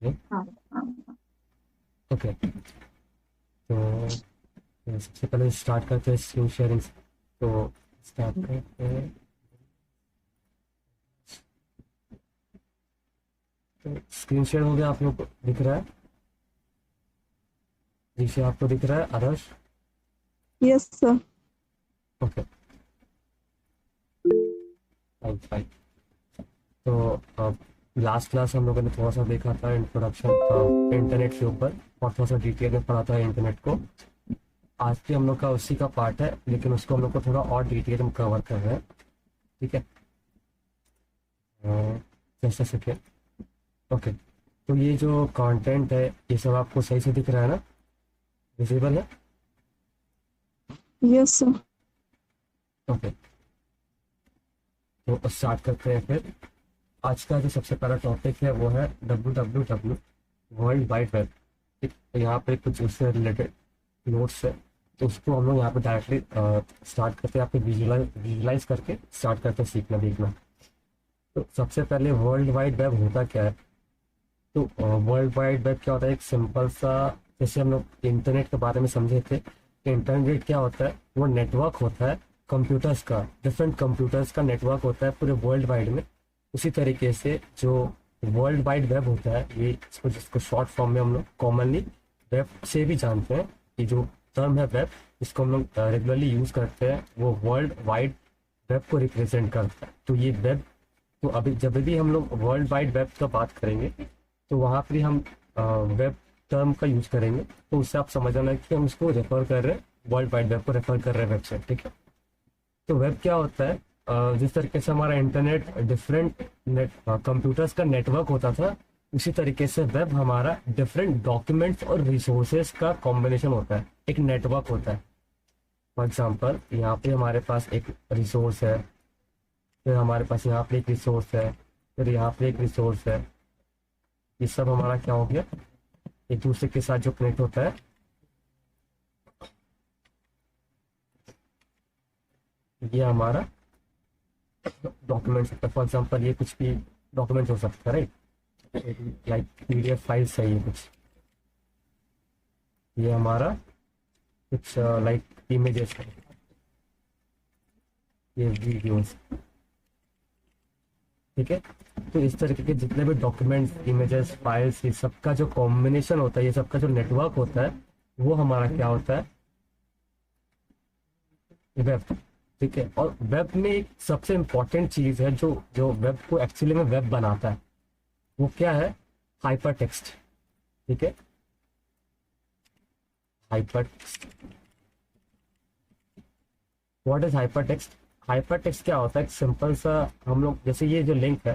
हाँ हाँ। ओके, तो सबसे पहले स्टार्ट करते हैं स्क्रीन शेयरिंग से। तो स्टार्ट करते हैं। तो स्क्रीन शेयर हो गया, आप लोग को दिख रहा है? जिसे आपको दिख रहा है Adarsh? Yes sir. Okay, fine fine. तो लास्ट क्लास हम लोगों ने थोड़ा सा देखा था इंट्रोडक्शन इंटरनेट के ऊपर, और थोड़ा सा डिटेल में पढ़ा था इंटरनेट को। आज भी हम लोग का उसी का पार्ट है, लेकिन उसको हम लोग को थोड़ा और डिटेल में कवर कर रहे हैं। ठीक है, जैसा सके। ओके, तो ये जो कंटेंट है ये सब आपको सही से दिख रहा है ना? विजिबल है? Yes sir. ओके, तो स्टार्ट करते हैं फिर। आज का जो सबसे पहला टॉपिक है वो है www, वर्ल्ड वाइड वेब। ठीक, तो यहाँ पे कुछ उससे रिलेटेड नोट्स है, तो उसको हम लोग यहाँ पे डायरेक्टली स्टार्ट करते हैं, यहाँ पे विजुलाइज करके स्टार्ट करते हैं सीखना देखना। तो सबसे पहले वर्ल्ड वाइड वेब होता क्या है? तो वर्ल्ड वाइड वेब क्या होता है? एक सिंपल सा, जैसे हम लोग इंटरनेट के बारे में समझे थे कि इंटरनेट क्या होता है, वो नेटवर्क होता है कंप्यूटर्स का, डिफरेंट कंप्यूटर्स का नेटवर्क होता है पूरे वर्ल्ड वाइड में। उसी तरीके से जो वर्ल्ड वाइड वेब होता है, ये इसको जिसको शॉर्ट फॉर्म में हम लोग कॉमनली वेब से भी जानते हैं, ये जो टर्म है वेब, इसको हम लोग रेगुलरली यूज करते हैं, वो वर्ल्ड वाइड वेब को रिप्रेजेंट करता है। तो ये वेब, तो अभी जब भी हम लोग वर्ल्ड वाइड वेब का बात करेंगे, तो वहाँ पर हम वेब टर्म का यूज करेंगे, तो उससे आप समझ आना कि हम उसको रेफर कर रहे हैं, वर्ल्ड वाइड वेब को रेफर कर रहे हैं वेबसाइट। ठीक है, तो वेब क्या होता है? जिस तरीके से हमारा इंटरनेट डिफरेंट नेट कंप्यूटर्स का नेटवर्क होता था, उसी तरीके से वेब हमारा डिफरेंट डॉक्यूमेंट्स और रिसोर्सेज का कॉम्बिनेशन होता है, एक नेटवर्क होता है। फॉर एग्जाम्पल, यहाँ पे हमारे पास एक रिसोर्स है, फिर हमारे पास यहाँ पे एक रिसोर्स है, फिर यहाँ पे एक रिसोर्स है। ये सब हमारा क्या हो गया? एक दूसरे के साथ जो कनेक्ट होता है, ये हमारा डॉक्यूमेंट्स होता है। फॉर एग्जाम्पल, ये कुछ भी डॉक्यूमेंट हो सकता है, राइट? लाइक पीडीएफ फाइल्स है ये कुछ, ये हमारा कुछ लाइक इमेजेस है, ये वीडियोस। ठीक है, तो इस तरीके के जितने भी डॉक्यूमेंट्स, इमेजेस, फाइल्स, ये सबका जो कॉम्बिनेशन होता है, ये सबका जो नेटवर्क होता है, वो हमारा क्या होता है? वेब। ठीक है, और वेब में एक सबसे इंपॉर्टेंट चीज है जो जो वेब को एक्चुअली में वेब बनाता है, वो क्या है? Hyper text. ठीक है, hyper, what is hyper text? Hyper text क्या होता है? एक सिंपल सा, हम लोग जैसे ये जो लिंक है,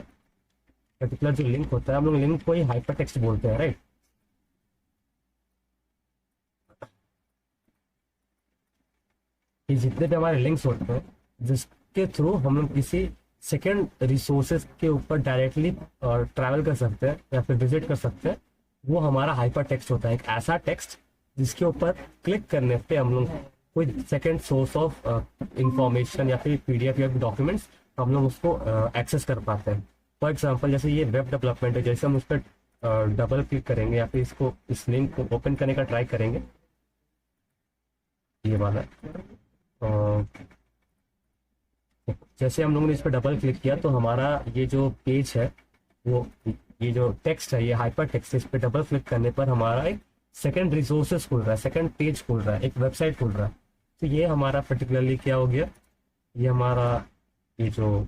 पर्टिकुलर जो लिंक होता है, हम लोग लिंक को ही हाइपर टेक्स्ट बोलते हैं, राइट? ये जितने भी हमारे लिंक्स होते हैं, जिसके थ्रू हम लोग किसी सेकेंड रिसोर्सेज के ऊपर डायरेक्टली ट्रैवल कर सकते हैं या फिर विजिट कर सकते हैं, वो हमारा हाइपर टेक्स्ट होता है। एक ऐसा टेक्स्ट जिसके ऊपर क्लिक करने पे हम लोग कोई सेकेंड सोर्स ऑफ इंफॉर्मेशन या फिर पीडीएफ या डॉक्यूमेंट्स, हम लोग उसको एक्सेस कर पाते हैं। फॉर एग्जाम्पल, जैसे ये वेब डेवलपमेंट है, जैसे हम उस पर डबल क्लिक करेंगे या फिर इसको, इस लिंक को ओपन करने का ट्राई करेंगे, ये वाला, जैसे हम लोगों ने इस पर डबल क्लिक किया तो हमारा ये जो पेज है, वो, ये जो टेक्स्ट है, ये हाइपर टेक्स्ट है, इस पर डबल क्लिक करने पर हमारा एक सेकंड रिसोर्सेज खुल रहा है, सेकंड पेज खुल रहा है, एक वेबसाइट खुल रहा है। तो ये हमारा पर्टिकुलरली क्या हो गया? ये हमारा, ये जो,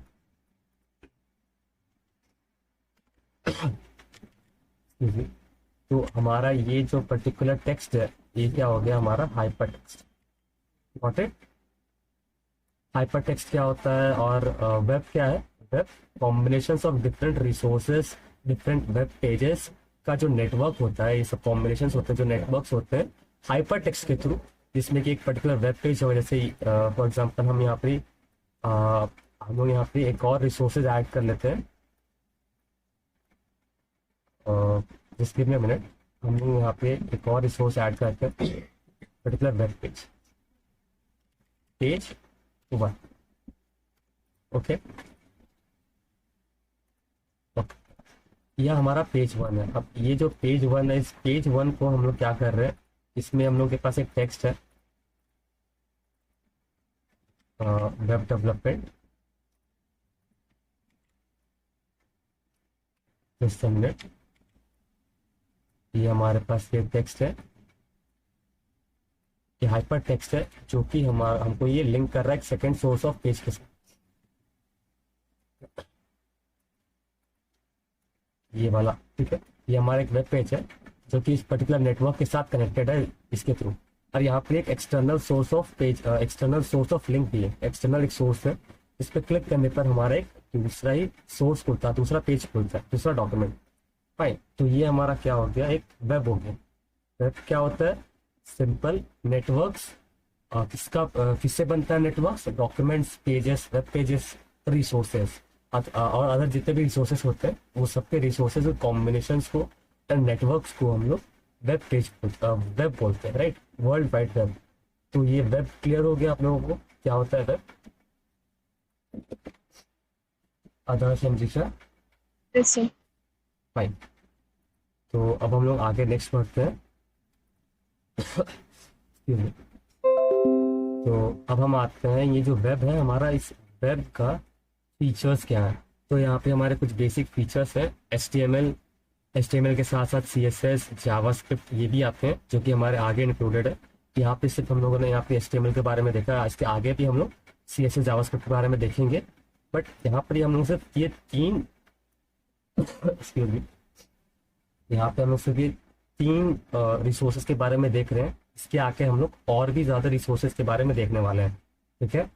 तो हमारा ये जो पर्टिकुलर टेक्स्ट है, ये क्या हो गया? हमारा hyper text. Got it? Hyper text क्या होता है? और वेब क्या है? Web combination of different resources, different web pages का जो नेटवर्क होता है, ये सब कॉम्बिनेशन होते हैं, जो नेटवर्क्स होते हैं हाइपर टेक्स्ट के थ्रू, जिसमें कि एक पर्टिकुलर वेब पेज हो, जैसे फॉर एग्जांपल हम यहाँ पे हम लोग यहाँ पे एक और रिसोर्सेज ऐड कर लेते हैं, just give me a minute. हम लोग यहाँ पे एक और रिसोर्स ऐड करते हैं, particular web page, page one. Okay, यह हमारा पेज वन है। अब ये जो पेज वन है, इस पेज वन को हम लोग क्या कर रहे हैं, इसमें हम लोग के पास एक टेक्स्ट है, वेब डेवलपमेंट सबमिट। ये हमारे पास ये टेक्स्ट है, ये हाइपर टेक्स्ट है, जो कि हमारा हमको ये लिंक कर रहा है एक सेकेंड सोर्स ऑफ पेज के साथ, ये वाला। ठीक है, ये हमारा एक वेब पेज है जो कि इस पर्टिकुलर नेटवर्क के साथ कनेक्टेड है इसके थ्रू। और यहाँ पे एक external source of page, external source of link भी है, एक्सटर्नल एक सोर्स है। इस पर क्लिक करने पर हमारा एक दूसरा ही सोर्स खुलता है, दूसरा पेज खुलता है, दूसरा डॉक्यूमेंट। फाइन, तो ये हमारा क्या हो गया, एक वेब हो गया। वेब क्या होता है, सिंपल नेटवर्क्स। किसका किससे बनता है networks, documents, pages, web pages, resources और अदर जितने भी रिसोर्सेज होते हैं वो सबके रिसोर्सेज और कॉम्बिनेशन को नेटवर्क्स को हम लोग वेब पेज वेब बोलते हैं, राइट, वर्ल्ड वाइड वेब। तो ये वेब क्लियर हो गया आप लोगों को क्या होता है वेब। अदर समझिए, यस सर। फाइन। तो अब हम लोग आगे नेक्स्ट बढ़ते हैं। Excuse me। तो अब हम आते हैं, ये जो वेब है हमारा, इस वेब का फीचर्स क्या है। तो यहाँ पे हमारे कुछ बेसिक फीचर्स है, HTML के साथ साथ CSS, जावास्क्रिप्ट ये भी आते हैं, जो कि हमारे आगे इंक्लूडेड है। यहाँ पे सिर्फ हम लोगों ने यहाँ पे HTML के बारे में देखा है, इसके आगे भी हम लोग CSS, जावास्क्रिप्ट के बारे में देखेंगे। बट यहाँ पर हम लोग सिर्फ ये तीन excuse me, यहाँ पे हम लोग सिर्फ ये तीन रिसोर्सेज के बारे में देख रहे हैं। इसके आगे हम लोग और भी ज्यादा रिसोर्सेज के बारे में देखने वाले हैं। ठीक है,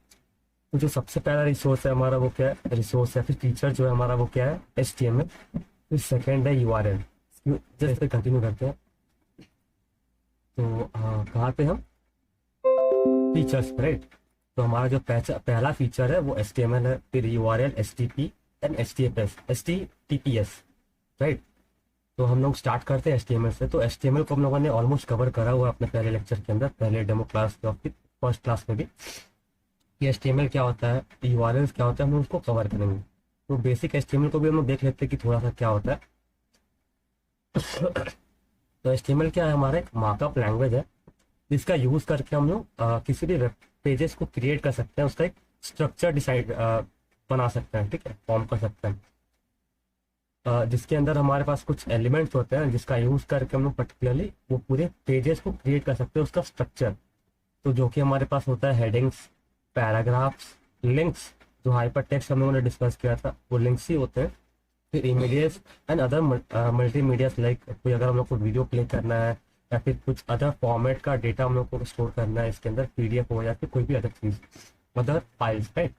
तो जो सबसे पहला रिसोर्स है हमारा वो क्या है, रिसोर्स या फिर फीचर जो है हमारा वो क्या है, HTML। फिर सेकेंड है URL। जैसे पे कंटिन्यू करते हैं, तो कहाँ पे हम, फीचर्स, राइट। तो हमारा जो पहला फीचर है वो HTML है, फिर URL, HTTP and HTTPS, right. तो हम लोग स्टार्ट करते हैं HTML से। तो HTML को हम लोगों ने ऑलमोस्ट कवर करा हुआ है अपने पहले लेक्चर के अंदर, पहले डेमो क्लास या फिर फर्स्ट क्लास में भी। ये HTML क्या होता है, URLs क्या होता है, हम लोग उसको कवर करेंगे। तो बेसिक HTML को भी हम लोग देख लेते हैं कि थोड़ा सा क्या होता है। तो HTML क्या है, हमारा एक मार्कअप लैंग्वेज है, जिसका यूज करके हम लोग किसी भी वेब पेजेस को क्रिएट कर सकते हैं, उसका एक स्ट्रक्चर डिसाइड बना सकते हैं, ठीक है, फॉर्म कर सकते हैं। जिसके अंदर हमारे पास कुछ एलिमेंट्स होते हैं जिसका यूज करके हम लोग पर्टिकुलरली वो पूरे पेजेस को क्रिएट कर सकते हैं, उसका स्ट्रक्चर। तो जो कि हमारे पास होता है हेडिंग्स, पैराग्राफ्स, लिंक्स, जो हाइपर टेक्स्ट हम लोगों ने डिस्कस किया था वो लिंक्स ही होते हैं। फिर इमेजेस एंड अदर मल्टीमीडियास, लाइक कोई अगर हम लोग को वीडियो प्ले करना है या फिर कुछ अदर फॉर्मेट का डेटा हम लोग को स्टोर करना है इसके अंदर, PDF हो या फिर कोई भी अदर चीज, अदर फाइल्स, राइट।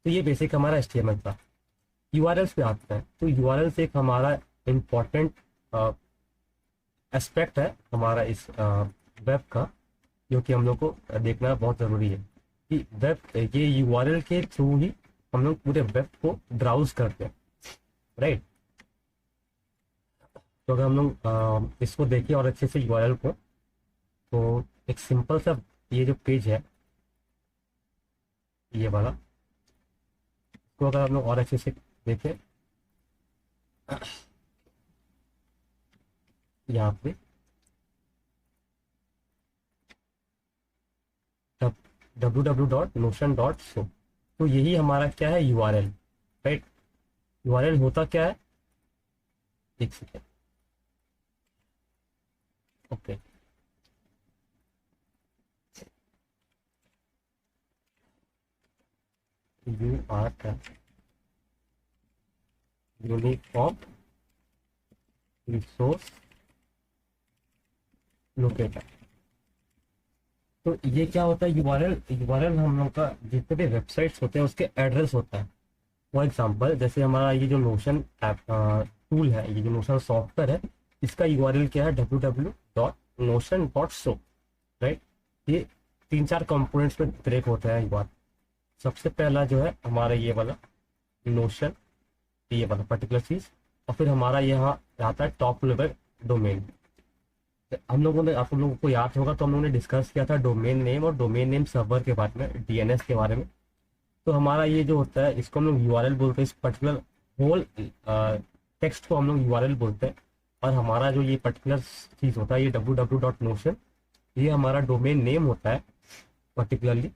तो ये बेसिक हमारा HTML था। URLs पे आते हैं। तो URLs एक हमारा इम्पोर्टेंट एस्पेक्ट है हमारा इस वेब का, जो कि हम लोग को देखना बहुत ज़रूरी है कि वेब, ये URL के थ्रू ही हम लोग पूरे वेब को ब्राउज करते हैं, राइट। तो अगर हम लोग इसको देखें और अच्छे से URL को, तो एक सिंपल सा ये जो पेज है ये वाला, तो अगर हम लोग और अच्छे से देखें यहाँ पे www.notion.so, तो यही हमारा क्या है, URL, राइट। URL होता क्या है, एक second, okay. Unique form resource locator. तो ये क्या होता है, यूआरएल हम लोग का जितने भी वेबसाइट्स होते हैं उसके एड्रेस होता है। फॉर एग्जांपल जैसे हमारा ये जो नोशन ऐप टूल है, ये जो नोशन सॉफ्टवेयर है, इसका URL क्या है, www.notion.so, राइट। ये 3-4 कंपोनेंट्स में ब्रेक होता है URL। सबसे पहला जो है हमारा ये वाला नोशन, ये वाला पर्टिकुलर चीज, और फिर हमारा यहाँ आता है टॉप लेवल डोमेन। हम लोगों ने, आप लोगों को याद होगा तो हम लोगों ने डिस्कस किया था डोमेन नेम और डोमेन नेम सर्वर के बारे में, DNS के बारे में। तो हमारा ये जो होता है इसको हम लोग URL बोलते हैं, इस पर्टिकुलर होल टेक्स्ट को हम लोग यूआरएल बोलते हैं, और हमारा जो ये पर्टिकुलर चीज़ होता है ये www.notion, ये हमारा डोमेन नेम होता है पर्टिकुलरली,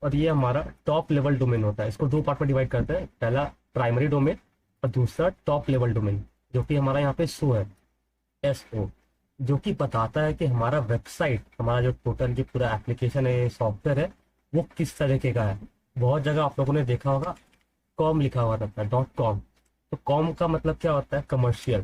और ये हमारा टॉप लेवल डोमेन होता है। इसको दो पार्ट में डिवाइड करते हैं, पहला प्राइमरी डोमेन और दूसरा टॉप लेवल डोमेन, जो कि हमारा यहाँ पे शो है SO, जो कि बताता है कि हमारा वेबसाइट, हमारा जो टोटल ये पूरा एप्लीकेशन है, सॉफ्टवेयर है, वो किस तरीके का है। बहुत जगह आप लोगों ने देखा होगा कॉम लिखा हुआ रहता है, .com। तो कॉम का मतलब क्या होता है, कमर्शियल।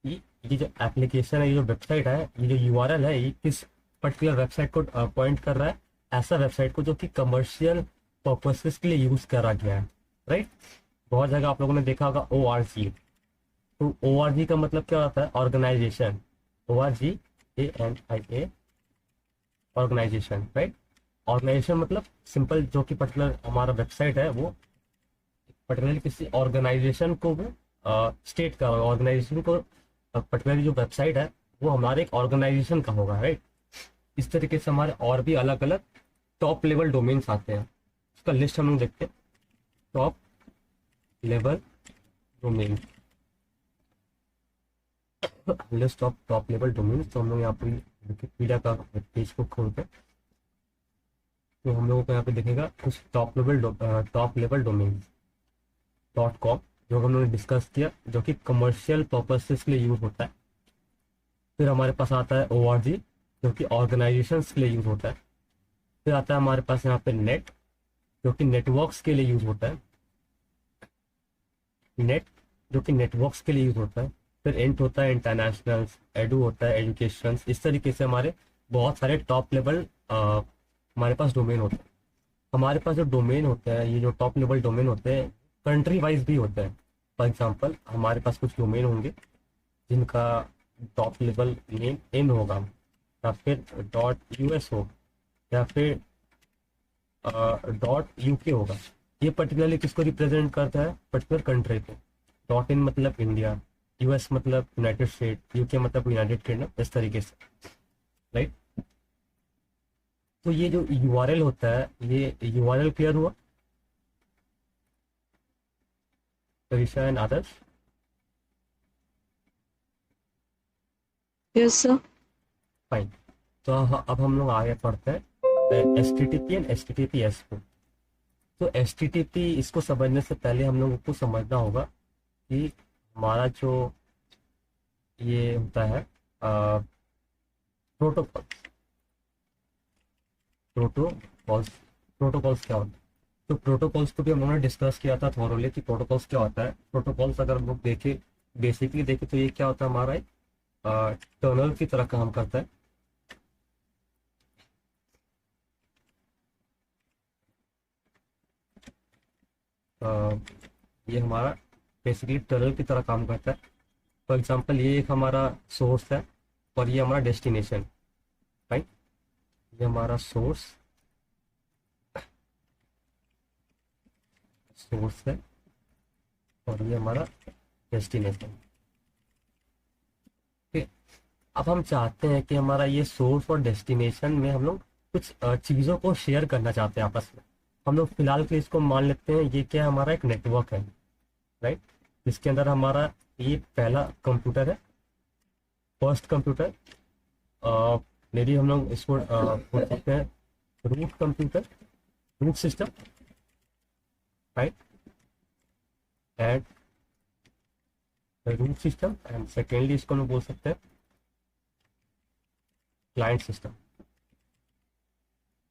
ये जो एप्लीकेशन है, ये जो वेबसाइट है, ये जो यूआरएल है, ये किस पर्टिकुलर वेबसाइट को पॉइंट कर रहा है, ऐसा वेबसाइट को जो कि कमर्शियल पर्पसेस के लिए यूज करा गया है, राइट। बहुत जगह आप लोगों ने देखा होगा ORG। तो ORG का मतलब क्या होता है, organization, ORGANIA, organization, right. Organization मतलब सिंपल, जो कि पर्टिकुलर हमारा वेबसाइट है वो पर्टिकुलर किसी ऑर्गेनाइजेशन को वो स्टेट का ऑर्गेनाइजेशन को, पर्टिकुलरली जो वेबसाइट है वो हमारे एक ऑर्गेनाइजेशन का होगा, राइट। इस तरीके से हमारे और भी अलग अलग टॉप लेवल डोमेन्स आते हैं, उसका लिस्ट हम लोग देखते हैं। Top level domain, list of top level domains. तो हम लोग यहाँ पर विकिपीडिया का पेज को खोलते हैं, तो हम लोगों को यहाँ पे दिखेगा कुछ टॉप लेवल डोमेन .com, जो हम लोगों ने डिस्कस किया, जो कि कमर्शियल पर्पसेस के लिए यूज होता है। फिर हमारे पास आता है ORG, जो कि ऑर्गेनाइजेशंस के लिए यूज होता है। फिर आता है हमारे पास यहाँ पे नेट, जो कि नेटवर्क्स के लिए यूज होता है, नेट जो कि नेटवर्क्स के लिए यूज होता है। फिर इंट होता है इंटरनेशनल, एडू होता है एजुकेशन। इस तरीके से हमारे बहुत सारे टॉप लेवल हमारे पास डोमेन होते हैं। हमारे पास जो डोमेन होते हैं, ये जो टॉप लेवल डोमेन होते हैं, कंट्री वाइज भी होते हैं। फॉर एग्जांपल हमारे पास कुछ डोमेन होंगे जिनका टॉप लेवल नेम इन होगा, या फिर .US हो, या फिर .UK होगा। ये पर्टिकुलरली किसको रिप्रेजेंट करता है, पर्टिकुलर कंट्री को। .in मतलब इंडिया, US मतलब यूनाइटेड स्टेट, UK मतलब यूनाइटेड किंगडम, इस तरीके से, राइट। तो ये जो URL होता है, ये URL क्लियर हुआ Tarisha and others? Yes, sir. Fine. तो अब हम लोग आगे पढ़ते हैं HTTP एंड HTTPS को। तो HTTP, इसको समझने से पहले हम लोगों को समझना होगा कि हमारा जो ये होता है प्रोटोकॉल्स क्या होता है। तो प्रोटोकॉल्स को भी हम लोगों ने डिस्कस किया था थोरोली कि प्रोटोकॉल्स क्या होता है। प्रोटोकॉल्स अगर हम लोग देखें, बेसिकली देखें, तो ये क्या होता है, हमारा एक टनल की तरह काम करता है। ये हमारा बेसिकली टनल की तरह काम करता है। फॉर एग्जांपल ये एक हमारा सोर्स है और ये हमारा डेस्टिनेशन, राइट। ये हमारा सोर्स है और ये हमारा डेस्टिनेशन। ठीक, अब हम चाहते हैं कि हमारा ये सोर्स और डेस्टिनेशन में हम लोग कुछ चीज़ों को शेयर करना चाहते हैं आपस में। हम लोग फिलहाल के लिए इसको मान लेते हैं, ये क्या है, हमारा एक नेटवर्क है, राइट। जिसके अंदर हमारा ये पहला कंप्यूटर है, फर्स्ट कंप्यूटर, मे बी हम लोग इसको बोल सकते हैं root computer, root system, right, and root system. And secondly इसको हम बोल सकते हैं क्लाइंट सिस्टम,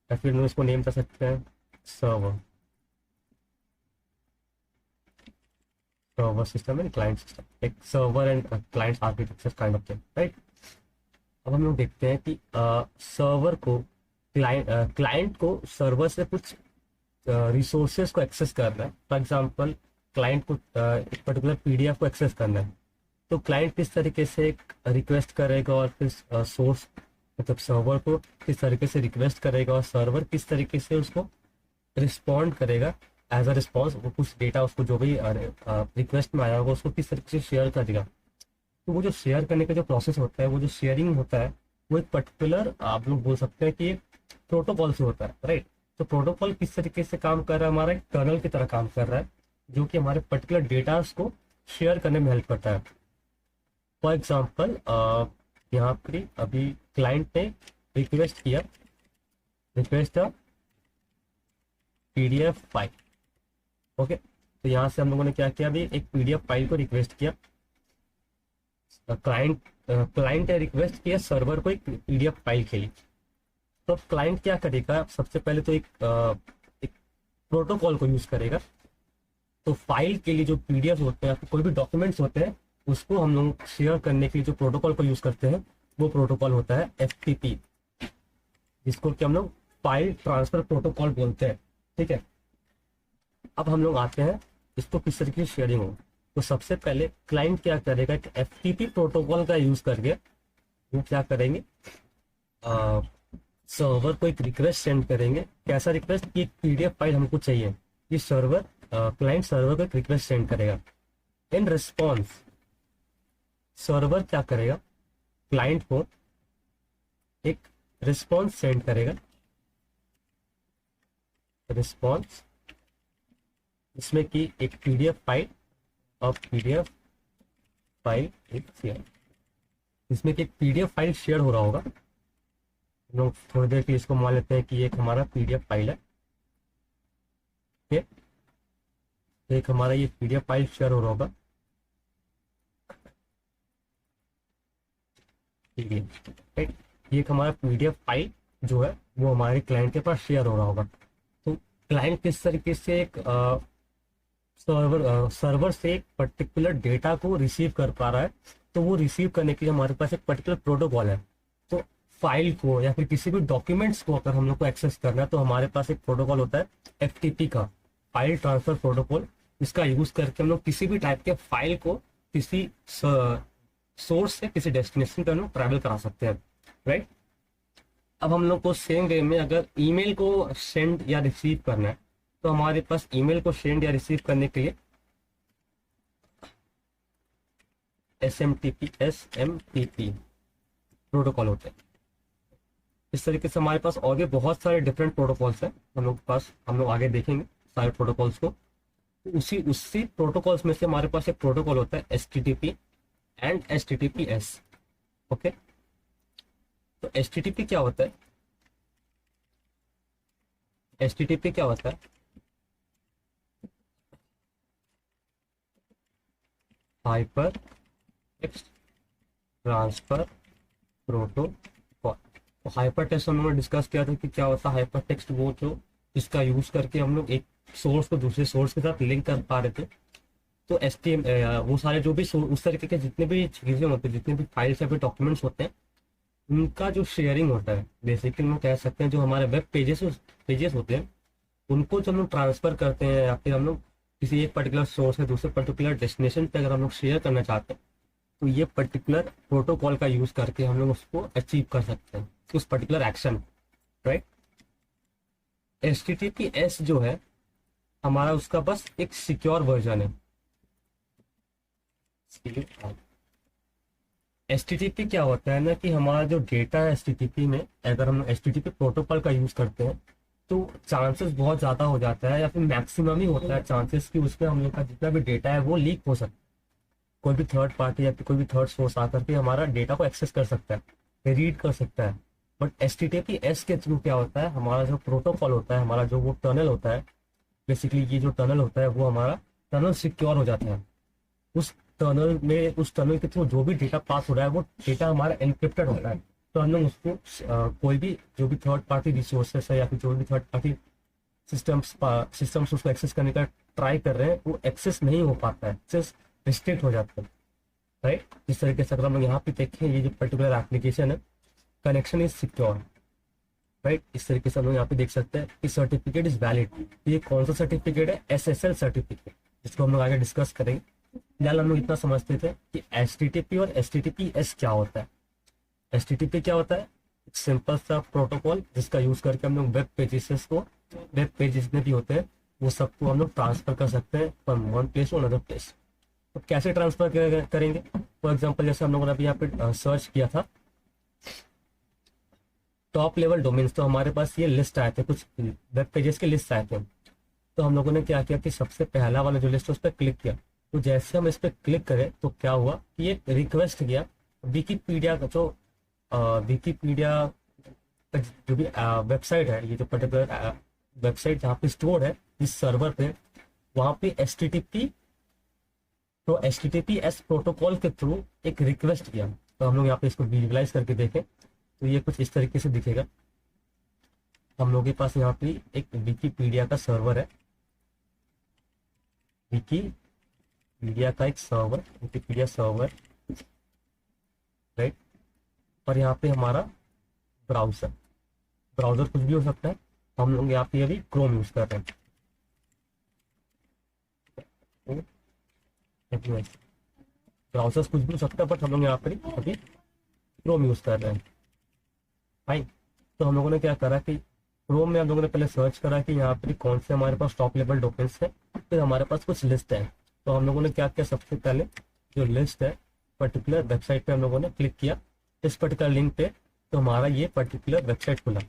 या फिर हम इसको नेम कर सकते हैं server system and client system, एक server and client architecture kind of thing, right. अब हम लोग देखते हैं कि सर्वर को क्लाइंट को सर्वर से कुछ रिसोर्सेज को एक्सेस करना है। फॉर एग्जांपल क्लाइंट को एक पर्टिकुलर PDF को एक्सेस करना है, तो क्लाइंट किस तरीके से एक रिक्वेस्ट करेगा और फिर सोर्स मतलब सर्वर को किस तरीके से रिक्वेस्ट करेगा और सर्वर किस तरीके से उसको रिस्पॉन्ड करेगा। एज अ रिस्पॉन्स वो कुछ डेटा उसको जो भी रिक्वेस्ट में आया होगा उसको किस तरीके से शेयर करेगा। तो वो जो शेयर करने का जो प्रोसेस होता है, वो जो शेयरिंग होता है, वो एक पर्टिकुलर आप लोग बोल सकते हैं कि एक प्रोटोकॉल से होता है, राइट। तो प्रोटोकॉल किस तरीके से काम कर रहा है, हमारा एक टनल की तरह काम कर रहा है, जो कि हमारे पर्टिकुलर डेटास को शेयर करने में हेल्प करता है। फॉर एग्जाम्पल यहाँ पर अभी क्लाइंट ने रिक्वेस्ट किया, रिक्वेस्ट पीडीएफ फाइल। ओके, तो यहाँ से हम लोगों ने क्या किया, अभी एक पीडीएफ फाइल को रिक्वेस्ट किया। क्लाइंट ने रिक्वेस्ट किया सर्वर को एक पीडीएफ फाइल के लिए। तो क्लाइंट क्या करेगा, सबसे पहले तो एक प्रोटोकॉल को यूज करेगा। तो फाइल के लिए जो पीडीएफ होते हैं, कोई भी डॉक्यूमेंट्स होते हैं, उसको हम लोग शेयर करने के लिए जो प्रोटोकॉल को यूज करते हैं वो प्रोटोकॉल होता है एफटीपी, जिसको कि हम लोग फाइल ट्रांसफर प्रोटोकॉल बोलते हैं। ठीक है, अब हम लोग आते हैं इसको किस तरीके से शेयरिंग हो। तो सबसे पहले क्लाइंट क्या करेगा, एक एफटीपी प्रोटोकॉल का यूज करके वो क्या करेंगे, सर्वर को एक रिक्वेस्ट सेंड करेंगे। कैसा रिक्वेस्ट, कि एक पीडीएफ फाइल हमको चाहिए। ये सर्वर क्लाइंट सर्वर को एक रिक्वेस्ट सेंड करेगा। इन रिस्पॉन्स सर्वर क्या करेगा, क्लाइंट को एक रिस्पॉन्स सेंड करेगा। रिस्पॉन्स इसमें कि एक पीडीएफ फाइल और पीडीएफ फाइल एक शेयर, इसमें कि एक पीडीएफ फाइल शेयर हो रहा होगा। हम लोग थोड़ी देर के लिए इसको मान लेते हैं कि एक हमारा पीडीएफ फाइल है। ठीक, एक हमारा ये पीडीएफ फाइल शेयर हो रहा होगा। ठीक, ये एक हमारा पीडीएफ फाइल जो है वो हमारे क्लाइंट के पास शेयर हो रहा होगा। तो क्लाइंट किस तरीके से एक सर्वर से एक पर्टिकुलर डेटा को रिसीव कर पा रहा है, तो वो रिसीव करने के लिए हमारे पास एक पर्टिकुलर प्रोटोकॉल है। तो फाइल को या फिर किसी भी डॉक्यूमेंट्स को अगर हम लोग को एक्सेस करना है तो हमारे पास एक प्रोटोकॉल होता है एफटीपी का, फाइल ट्रांसफर प्रोटोकॉल। इसका यूज करके हम लोग किसी भी टाइप के फाइल को किसी सोर्स से किसी डेस्टिनेशन पर हम लोग ट्रैवल करा सकते हैं। राइट, अब हम लोग को सेम वे में अगर ईमेल को सेंड या रिसीव करना है तो हमारे पास ईमेल को सेंड या रिसीव करने के लिए एसएमटीपी प्रोटोकॉल होते हैं। इस तरीके से हमारे पास और भी बहुत सारे डिफरेंट प्रोटोकॉल्स हैं हम लोग आगे देखेंगे सारे प्रोटोकॉल्स को। तो उसी प्रोटोकॉल्स में से हमारे पास एक प्रोटोकॉल होता है एचटीटीपी एंड एचटीटीपीएस। ओके, तो एचटीटीपी क्या होता है, एचटीटीपी क्या होता है, हाइपर टेक्स्ट ट्रांसफर प्रोटोकॉल। तो हाइपर टेक्स्ट हम लोगों ने डिस्कस किया था कि क्या होता है हाइपर टेक्स्ट, वो जो जिसका यूज करके हम लोग एक सोर्स को दूसरे सोर्स के साथ लिंक कर पा रहे थे। तो एसटीएम वो सारे जो भी उस तरीके के जितने भी चीजें होती हैं, जितने भी फाइल्स या फिर डॉक्यूमेंट्स होते हैं, उनका जो शेयरिंग होता है, बेसिकली हम कह सकते हैं जो हमारे वेब पेजेस होते हैं उनको जो हम लोग ट्रांसफर करते हैं या फिर हम लोग किसी एक पर्टिकुलर सोर्स से दूसरे पर्टिकुलर डेस्टिनेशन पे अगर हम लोग शेयर करना चाहते हैं तो ये पर्टिकुलर प्रोटोकॉल का यूज करके हम लोग उसको अचीव कर सकते हैं, उस पर्टिकुलर एक्शन। राइट, एचटीटीपीएस जो है हमारा उसका बस एक सिक्योर वर्जन है। एचटीटीपी क्या होता है ना, कि हमारा जो डेटा है एचटीटीपी में, अगर हम एचटीटीपी प्रोटोकॉल का यूज करते हैं तो चांसेस बहुत ज्यादा हो जाता है या फिर मैक्सिमम ही होता है चांसेस कि उसमें हम लोग का जितना भी डेटा है वो लीक हो सकता है। कोई भी थर्ड पार्टी या फिर कोई भी थर्ड सोर्स आकर के हमारा डेटा को एक्सेस कर सकता है, रीड कर सकता है। बट एचटीटीपीएस के थ्रू क्या होता है, हमारा जो प्रोटोकॉल होता है, हमारा जो वो टनल होता है, बेसिकली ये जो टनल होता है वो हमारा टनल सिक्योर हो जाता है। उस टनल के थ्रू जो भी डेटा पास हो रहा है वो डेटा हमारा एनक्रिप्टेड होता है। तो हम लोग उसको कोई भी जो भी थर्ड पार्टी रिसोर्सेस है या फिर जो भी थर्ड पार्टी सिस्टम्स उसको एक्सेस करने का ट्राई कर रहे हैं वो एक्सेस नहीं हो पाता है, एक्सेस रिस्ट्रिक्ट हो जाता है। राइट, जिस तरीके से अगर हम लोग यहाँ पे देखें ये जो पर्टिकुलर एप्लीकेशन है, कनेक्शन इज सिक्योर। राइट, इस तरीके से हम लोग यहाँ पे देख सकते हैं कि सर्टिफिकेट इज वैलिड। ये कौन सा सर्टिफिकेट है, एसएसएल सर्टिफिकेट, जिसको हम लोग आगे डिस्कस करेंगे। फिलहाल हम लोग इतना समझते थे कि एचटीटीपी और एचटीटीपीएस क्या होता है। एचटीटीपी क्या होता है, एक सिंपल सा प्रोटोकॉल जिसका यूज करके हम लोग वेब पेजेस जितने भी होते हैं वो सबको हम लोग ट्रांसफर कर सकते हैं from one place to another place. तो कैसे ट्रांसफर करेंगे, फॉर एग्जांपल जैसे हम लोगों ने अभी यहाँ पे सर्च किया था टॉप लेवल डोमेन्स, तो हमारे पास ये लिस्ट आए थे, कुछ वेब पेजेस के लिस्ट आए थे। तो हम लोगों ने क्या किया कि सबसे पहला वाला जो लिस्ट है उस पर क्लिक किया। तो जैसे हम इस पर क्लिक करें तो क्या हुआ कि एक रिक्वेस्ट गया विकीपीडिया का, जो विकीपीडिया का जो भी वेबसाइट है, ये जो पर्टिकुलर वेबसाइट जहाँ पे स्टोर है इस सर्वर पे, वहाँ पे H T T P S protocol के थ्रू एक रिक्वेस्ट किया। तो हम लोग यहाँ पे इसको विजुअलाइज करके देखें तो ये कुछ इस तरीके से दिखेगा। हम लोग के पास यहाँ पे एक विकीपीडिया का सर्वर है, विकीपीडिया का एक सर्वर, विकीपीडिया सर्वर, राइट। और यहाँ पे हमारा ब्राउजर, ब्राउजर कुछ भी हो सकता है। हम लोग यहाँ पे अभी क्रोम यूज कर रहे हैं, ब्राउजर्स कुछ भी हो सकता है, बट हम लोग यहाँ पर अभी क्रोम यूज कर रहे हैं। फाइन। तो हम लोगों ने क्या करा कि क्रोम में हम लोगों ने पहले सर्च करा कि यहाँ पर कौन से हमारे पास टॉप लेवल डॉक्यूमेंट्स है, फिर हमारे पास कुछ लिस्ट है। तो हम लोगों ने क्या किया, सबसे पहले जो लिस्ट है पर्टिकुलर वेबसाइट पे हम लोगों ने क्लिक किया, इस पर्टिकुलर लिंक पे, तो हमारा ये पर्टिकुलर वेबसाइट खुला।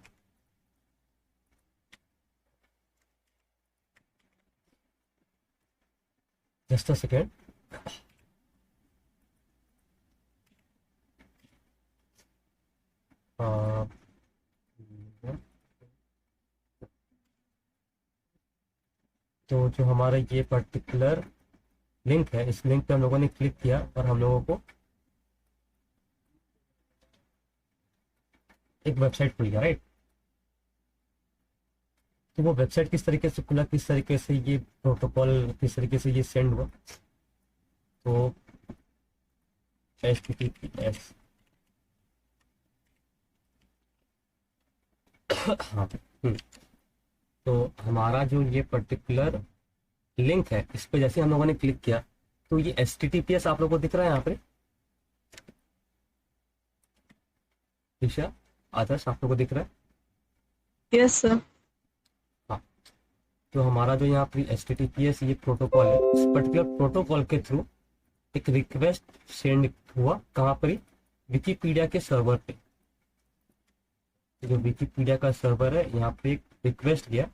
Just a second. तो जो हमारा ये पर्टिकुलर लिंक है, इस लिंक पे हम लोगों ने क्लिक किया और हम लोगों को एक वेबसाइट खुल गया, राइट। तो वो वेबसाइट किस तरीके से खुला, किस तरीके से ये प्रोटोकॉल, किस तरीके से ये सेंड हुआ, तो HTTPS हाँ। तो हमारा जो ये पर्टिकुलर लिंक है, इस पे जैसे हम लोगों ने क्लिक किया तो ये HTTPS आप लोगों को दिख रहा है यहाँ पे, दिशा आदर्श आप लोगों को दिख रहा है? Yes sir. हाँ। तो हमारा जो यहाँ पे HTTPS ये प्रोटोकॉल है, इस पर्टिकुलर प्रोटोकॉल के थ्रू एक रिक्वेस्ट सेंड हुआ, कहाँ पर, विकीपीडिया के सर्वर पे। जो विकीपीडिया का सर्वर है यहाँ पे एक रिक्वेस्ट गया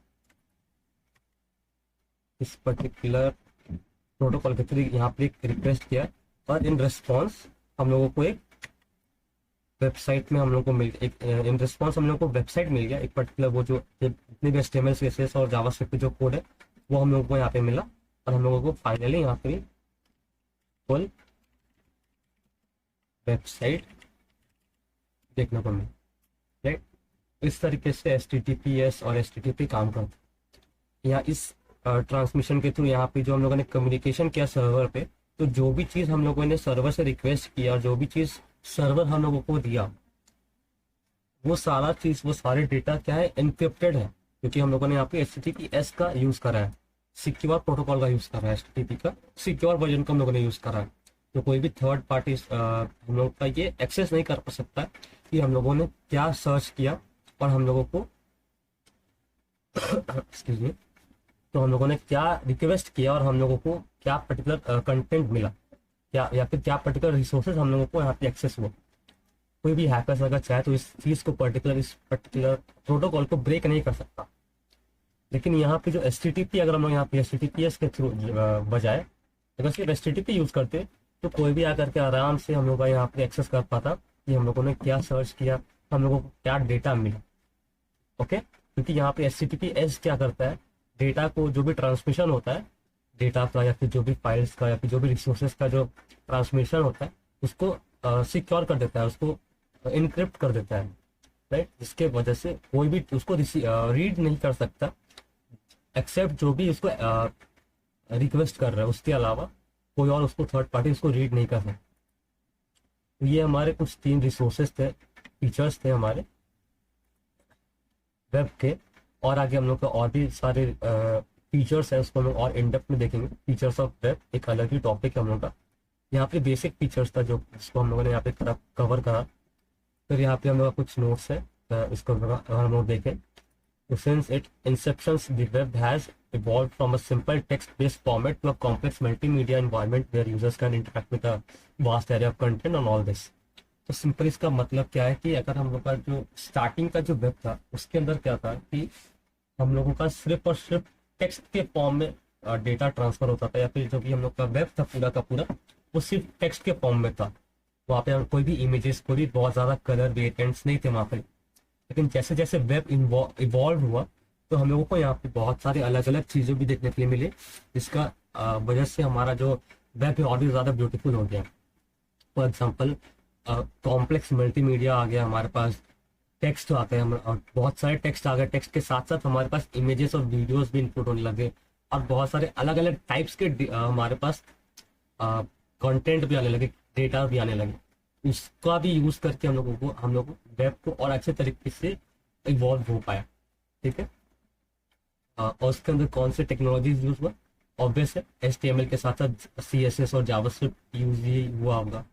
इस पर्टिकुलर प्रोटोकॉल के थ्रू, यहाँ पे एक रिक्वेस्ट किया और इन रिस्पॉन्स हम लोगों को एक वेबसाइट में हम लोग को इन रिस्पॉन्स हम लोग को वेबसाइट मिल गया, एक पर्टिकुलर वो जो जितने भी HTML CSS और जावास्क्रिप्ट जो कोड है वो हम लोगों को यहाँ पे मिला, और हम लोगों को फाइनली यहाँ पे फुल वेबसाइट देखने को मिली, राइट। इस तरीके से HTTPS और HTTP काम करते हैं। यहाँ इस ट्रांसमिशन के थ्रू यहाँ पे जो हम लोगों ने कम्युनिकेशन किया सर्वर पे, तो जो भी चीज़ हम लोगों ने सर्वर से रिक्वेस्ट किया और जो भी चीज़ सर्वर हम लोगों को दिया, वो सारा चीज़, वो सारे डेटा क्या है, एनक्रिप्टेड है, क्योंकि हम लोगों ने यहाँ पे HTTPS का यूज़ करा है, सिक्योर प्रोटोकॉल का यूज़ करा है, HTTP का सिक्योर वर्जन का हम लोगों ने यूज़ करा है। तो कोई भी थर्ड पार्टी हम लोग का ये एक्सेस नहीं कर सकता कि हम लोगों ने क्या सर्च किया और हम लोगों को एक्सक्यूज मी, तो हम लोगों ने क्या रिक्वेस्ट किया और हम लोगों को क्या पर्टिकुलर कंटेंट मिला, क्या या फिर क्या पर्टिकुलर रिसोर्सेज हम लोगों को यहाँ पे एक्सेस हुआ। कोई भी हैकर्स अगर चाहे तो इस चीज़ को इस पर्टिकुलर प्रोटोकॉल को ब्रेक नहीं कर सकता। लेकिन यहाँ पे जो HTTP, अगर हम लोग यहाँ पे HTTPS के थ्रू बजाय अगर सिर्फ HTTP यूज़ करते तो कोई भी आकर के आराम से हम लोग का यहाँ पे एक्सेस कर पाता कि हम लोगों ने क्या सर्च किया, हम लोगों को क्या डेटा मिला। ओके, क्योंकि यहाँ पे HTTPS क्या करता है, डेटा को जो भी ट्रांसमिशन होता है डेटा का, या फिर जो भी फाइल्स का, या फिर जो भी रिसोर्सेज का जो ट्रांसमिशन होता है, उसको सिक्योर कर देता है, उसको इनक्रिप्ट कर देता है, राइट। जिसके वजह से कोई भी उसको रीड नहीं कर सकता एक्सेप्ट जो भी उसको रिक्वेस्ट कर रहा है, उसके अलावा कोई और उसको थर्ड पार्टी उसको रीड नहीं कर सकता। तो ये हमारे कुछ 3 रिसोर्सेज थे, फीचर्स थे हमारे वेब के, और आगे हम लोग का और भी सारे फीचर्स है, उसको हम लोग और इन डेप्थ में देखेंगे। फीचर्स ऑफ वेब एक अलग ही टॉपिक है हम लोग का। यहाँ पे बेसिक फीचर्स था जो इसको हम लोगों ने यहाँ पे कवर करा। फिर यहाँ पे हम लोग का कुछ नोट्स है, इसको हम लोग देखें। तो since its inception, the web has evolved from a simple text-based format to a complex multimedia environment where users can interact with a vast area of content on all this. तो simple इसका मतलब क्या है कि अगर हम लोग का जो स्टार्टिंग का जो वेब था उसके अंदर क्या था कि हम लोगों का सिर्फ और सिर्फ टेक्स्ट के फॉर्म में डेटा ट्रांसफर होता था या फिर जो भी हम लोग का वेब था पूरा का पूरा, वो सिर्फ टेक्स्ट के फॉर्म में था। वहाँ पे कोई भी इमेजेस, कोई भी बहुत ज़्यादा कलर वेरिएंट्स नहीं थे वहाँ पे। लेकिन जैसे जैसे वेब इवॉल्व हुआ, तो हम लोगों को यहाँ पे बहुत सारे अलग अलग चीज़ें भी देखने के लिए मिली, जिसका वजह से हमारा जो वेब है और भी ज़्यादा ब्यूटीफुल हो गया। फॉर एग्जाम्पल, कॉम्प्लेक्स मल्टीमीडिया आ गया हमारे पास, टेक्स्ट आते हैं और बहुत सारे टेक्स्ट आ गए, टेक्स्ट के साथ साथ हमारे पास इमेजेस और वीडियोस भी इंक्लूड होने लगे, और बहुत सारे अलग अलग टाइप्स के हमारे पास कंटेंट भी आने लगे, डेटा भी आने लगे। उसका भी यूज करके हम लोग वेब को और अच्छे तरीके से इवॉल्व हो पाया। ठीक है। और उसके अंदर कौन से टेक्नोलॉजीज यूज हुआ? ऑब्वियस है, HTML के साथ साथ CSS और जावास्क्रिप्ट यूज ही हुआ होगा,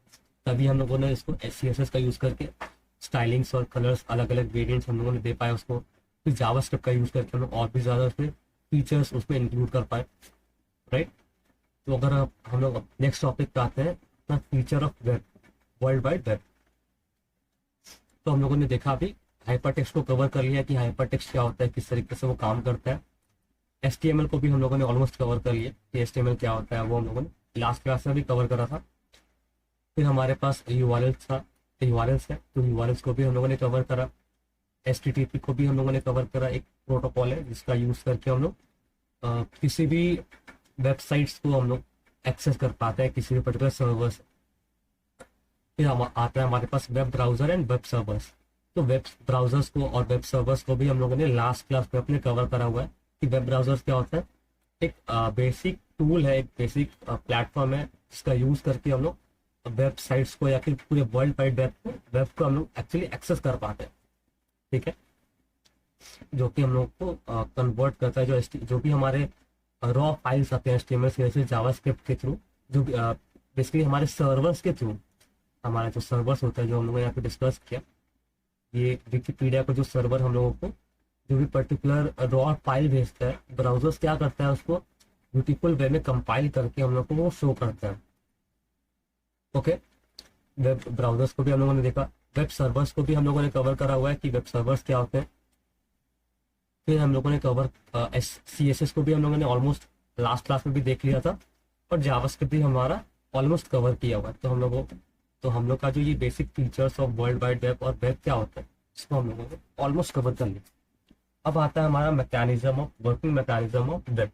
तभी हम लोगों ने इसको CSS का यूज करके स्टाइलिंग्स और कलर्स अलग अलग वेरिएंट्स हम लोगों ने दे पाए उसको। फिर जावास्क्रिप्ट का यूज करके हम लोग और भी ज़्यादा उसमें फीचर्स उसमें इंक्लूड कर पाए। राइट। तो अगर हम लोग नेक्स्ट टॉपिक पे आते हैं, feature of web, world wide web. तो हम लोगों ने देखा अभी हाइपर टेक्स्ट को कवर कर लिया कि हाइपर टेक्स्ट क्या होता है, किस तरीके से वो काम करता है। HTML को भी हम लोगों ने ऑलमोस्ट कवर कर लिया कि HTML क्या होता है, वो हम लोगों ने लास्ट क्लास में भी कवर करा था। फिर हमारे पास URLs था, URLs है, तो URLs को भी हम लोगों ने कवर करा। HTTP को भी हम लोगों ने कवर करा, एक प्रोटोकॉल है जिसका यूज करके हम लोग किसी भी वेबसाइट्स को हम लोग एक्सेस कर पाते हैं, किसी भी पर्टिकुलर सर्वर से। फिर हम आता है हमारे पास web browser and web servers. तो वेब ब्राउजर्स को और वेब सर्वर्स को भी हम लोगों ने लास्ट क्लास में अपने कवर करा हुआ है कि वेब ब्राउजर्स क्या होता है। एक बेसिक टूल है, एक बेसिक प्लेटफॉर्म है, जिसका यूज करके हम लोग वेबसाइट्स को या फिर पूरे वर्ल्ड वाइड वेब को हम लोग एक्चुअली एक्सेस कर पाते हैं। ठीक है। जो कि हम लोग को कन्वर्ट करता है, जो भी हमारे रॉ फाइल्स आते हैं HTML से, जावास्क्रिप्ट के थ्रू, जो बेसिकली हमारे सर्वर्स के थ्रू, हमारा जो सर्वर्स होता है जो हम लोगों ने यहाँ पे डिस्कस किया, ये विकिपीडिया का जो सर्वर हम लोगों को जो भी पर्टिकुलर रॉ फाइल भेजता है, ब्राउजर्स क्या करता है उसको ब्यूटीफुल वे में कंपाइल करके हम लोग को वो शो करता है। ओके। वेब ब्राउजर्स को भी हम लोगों ने देखा, वेब सर्वर्स को भी हम लोगों ने कवर करा हुआ है कि वेब सर्वर्स क्या होते हैं। फिर हम लोगों ने कवर CSS को भी हम लोगों ने ऑलमोस्ट लास्ट क्लास में भी देख लिया था, और जावास्क्रिप्ट भी हमारा ऑलमोस्ट कवर किया हुआ है। तो हम लोग का जो ये basic features of world wide web और वेब क्या होता है, इसको हम लोगों ने ऑलमोस्ट कवर कर लिया। अब आता है हमारा working mechanism of web.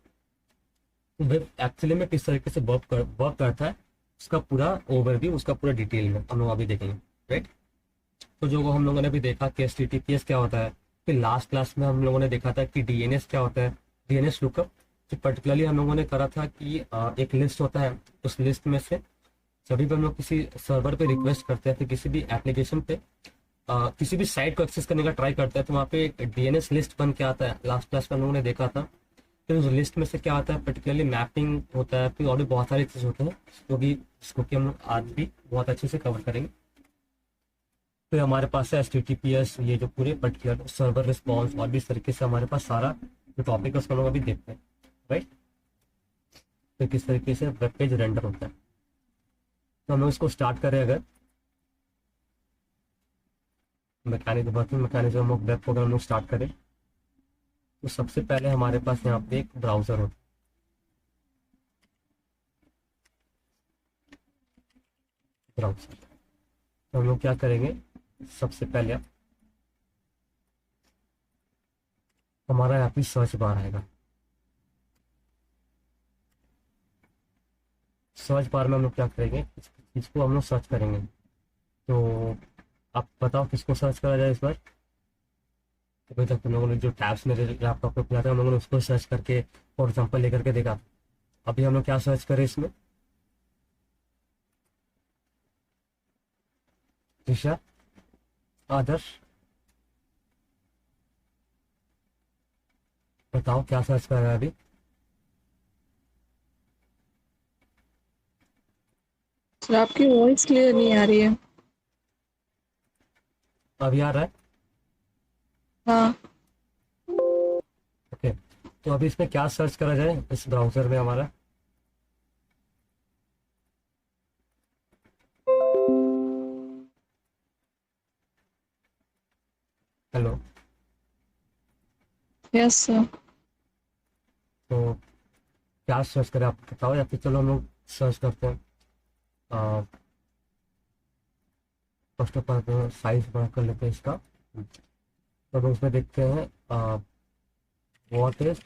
Web actually में किस तरीके से वर्क करता है, उसका पूरा ओवरव्यू, उसका पूरा डिटेल में हम लोग अभी देखेंगे। राइट। तो जो हम लोगों ने भी देखा कि HTTPS क्या होता है, फिर लास्ट क्लास में हम लोगों ने देखा था कि DNS क्या होता है, DNS लुकअप। तो पर्टिकुलरली हम लोगों ने करा था कि एक लिस्ट होता है, उस लिस्ट में से जब भी हम लोग किसी सर्वर पे रिक्वेस्ट करते हैं, फिर किसी भी एप्लीकेशन पे किसी भी साइट को एक्सेस करने का ट्राई करते हैं, तो वहाँ पे एक DNS लिस्ट बन के आता है। लास्ट क्लास में हम लोगों ने देखा था। फिर उस लिस्ट में से क्या आता है, पर्टिकुलरली मैपिंग होता है, फिर और भी बहुत सारी चीज़ होते हैं जिसको कि हम लोग आज भी बहुत अच्छे से कवर करेंगे। फिर हमारे पास है HTTPS, ये जो पूरे पर्टिकुलर सर्वर रिस्पॉन्स, और भी इस तरीके से हमारे पास सारा जो टॉपिक है उसको हम लोग अभी देखते हैं। राइट। फिर किस तरीके से वेब पेज रेंडर होता है, तो हम लोग इसको स्टार्ट करें। अगर वर्किंग मैकेनिज्म ऑफ वेब को अगर हम लोग स्टार्ट करें, तो सबसे पहले हमारे पास यहाँ पे एक ब्राउजर होता है। ब्राउजर, तो हम लोग क्या करेंगे, सबसे पहले हमारा यहाँ पे सर्च बार आएगा। सर्च बार में हम लोग क्या करेंगे, इसको हम लोग सर्च करेंगे। तो आप बताओ किसको सर्च करा जाए इस बार। अभी तक हम लोगों ने जो टैब्स मेरे लैपटॉप पे खुला था, हम लोगों ने उसको सर्च करके फॉर एग्जाम्पल लेकर के देखा। अभी हम लोग क्या सर्च करें इसमें, दिशा, आदर्श, बताओ क्या सर्च कर रहा है अभी। सर आपकी वॉइस क्लियर नहीं आ रही है। अभी आ रहा है? हाँ। ओके। तो अभी इसमें क्या सर्च करा जाए इस ब्राउजर में हमारा। हेलो। Yes sir. तो क्या सर्च करें, आप बताओ, या फिर चलो हम लोग सर्च करते हैं। फर्स्ट ऑफ ऑल साइज बड़ा कर लेते हैं इसका। तो हम उसमें देखते हैं व्हाट इज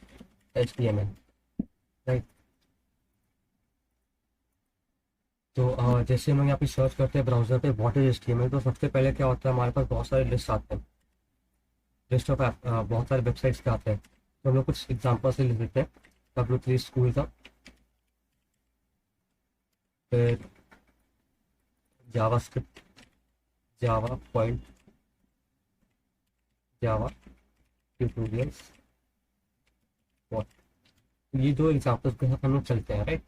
HTML, राइट। तो जैसे हम लोग यहाँ पे सर्च करते हैं ब्राउजर पे व्हाट इज HTML, तो सबसे पहले क्या होता है, हमारे पास बहुत सारे लिस्ट आते हैं, लिस्ट ऑफ बहुत सारे वेबसाइट्स के आते हैं। तो हम लोग कुछ एग्जाम्पल से लिख देते हैं। W3 स्कूल का, फिर जावास्क्रिप्ट, जावा पॉइंट, जावा ट्यूटोरियल्स, ये दो एग्जाम्पल्स के साथ हम लोग चलते हैं, राइट।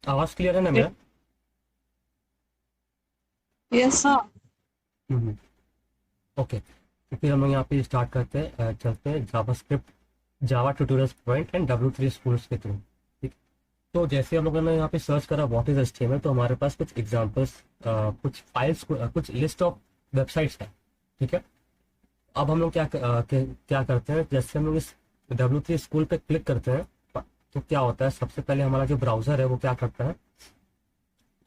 आवाज क्लियर है ना मेरा? यस। हम्म। ओके, तो फिर हम लोग यहाँ पे स्टार्ट करते हैं, चलते हैं JavaScript, Java tutorials point and W3 schools के थ्रू। ठीक, तो जैसे हम लोगों ने यहाँ पे सर्च करा व्हाट इज HTML, तो हमारे पास कुछ एग्जांपल्स, कुछ फाइल्स, कुछ लिस्ट ऑफ वेबसाइट्स है। ठीक है, अब हम लोग क्या करते हैं, जैसे हम लोग इस W3 स्कूल पे क्लिक करते हैं, तो क्या होता है, सबसे पहले हमारा जो ब्राउजर है वो क्या करता है,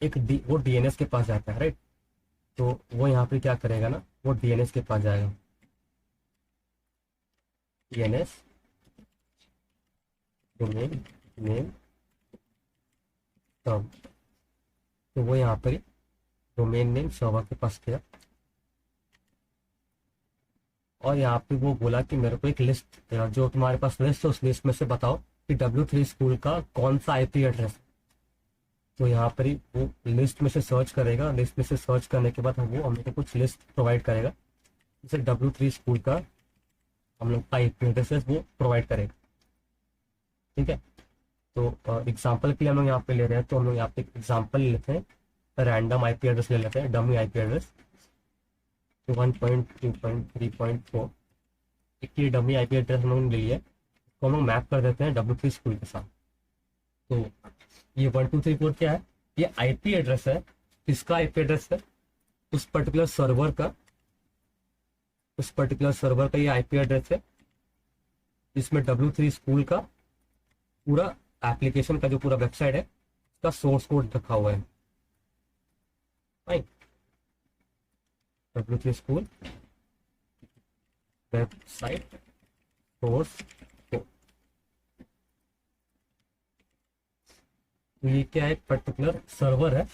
वो DNS के पास जाता है, राइट। तो वो यहाँ पे क्या करेगा ना, वो DNS के पास जाएगा, DNS डोमेन नेम सर्व। तो वो यहाँ पर डोमेन नेम सर्वर के पास गया, और यहाँ पे वो बोला कि मेरे को एक लिस्ट, जो तुम्हारे पास लिस्ट है उस लिस्ट में से बताओ कि W3 स्कूल का कौन सा IP एड्रेस। तो यहाँ पर ही वो लिस्ट में से सर्च करेगा, लिस्ट में से सर्च करने के बाद वो हम लोग को कुछ लिस्ट प्रोवाइड करेगा, जैसे W3 स्कूल का हम लोग का IP एड्रेस है वो प्रोवाइड करेगा। ठीक है, तो एग्जाम्पल के लिए हम लोग यहाँ पे ले रहे हैं, तो हम लोग यहाँ पे एग्जाम्पल लेते हैं, रैंडम IP एड्रेस ले लेते हैं, डमी IP एड्रेस 1.2.3.4, एक ये डमी IP एड्रेस हम लोग ने ले लिया, तो हम लोग मैप कर देते हैं W3 स्कूल के साथ। तो ये 1.2.3.4 क्या है, ये IP एड्रेस है, किसका IP एड्रेस है, उस पर्टिकुलर सर्वर का, उस पर्टिकुलर सर्वर का ये IP एड्रेस है, जिसमें W3 स्कूल का पूरा एप्लीकेशन का जो पूरा वेबसाइट है उसका सोर्स कोड रखा हुआ है, right. W3 school website source code, तो ये क्या है, एक पर्टिकुलर सर्वर है।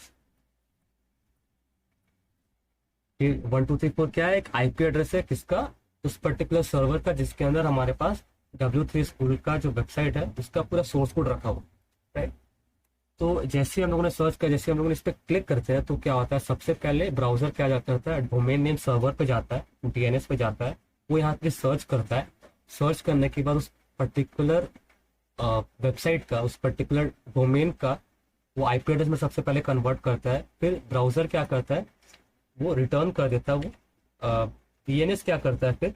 ये 1.2.3.4 क्या है, एक IP एड्रेस है, किसका, उस पर्टिकुलर सर्वर का, जिसके अंदर हमारे पास W3 स्कूल का जो वेबसाइट है उसका पूरा सोर्स कोड रखा हुआ, राइट। तो जैसे हम लोगों ने सर्च किया, जैसे हम लोगों ने इस पर क्लिक करते हैं, तो क्या होता है, सबसे पहले ब्राउजर क्या जाता है, डोमेन नेम सर्वर पे जाता है, DNS पे जाता है, वो यहाँ पे सर्च करता है, सर्च करने के बाद उस पर्टिकुलर वेबसाइट का, उस पर्टिकुलर डोमेन का वो IP एड्रेस में सबसे पहले कन्वर्ट करता है, फिर ब्राउजर क्या करता है, वो रिटर्न कर देता है, वो DNS क्या करता है, फिर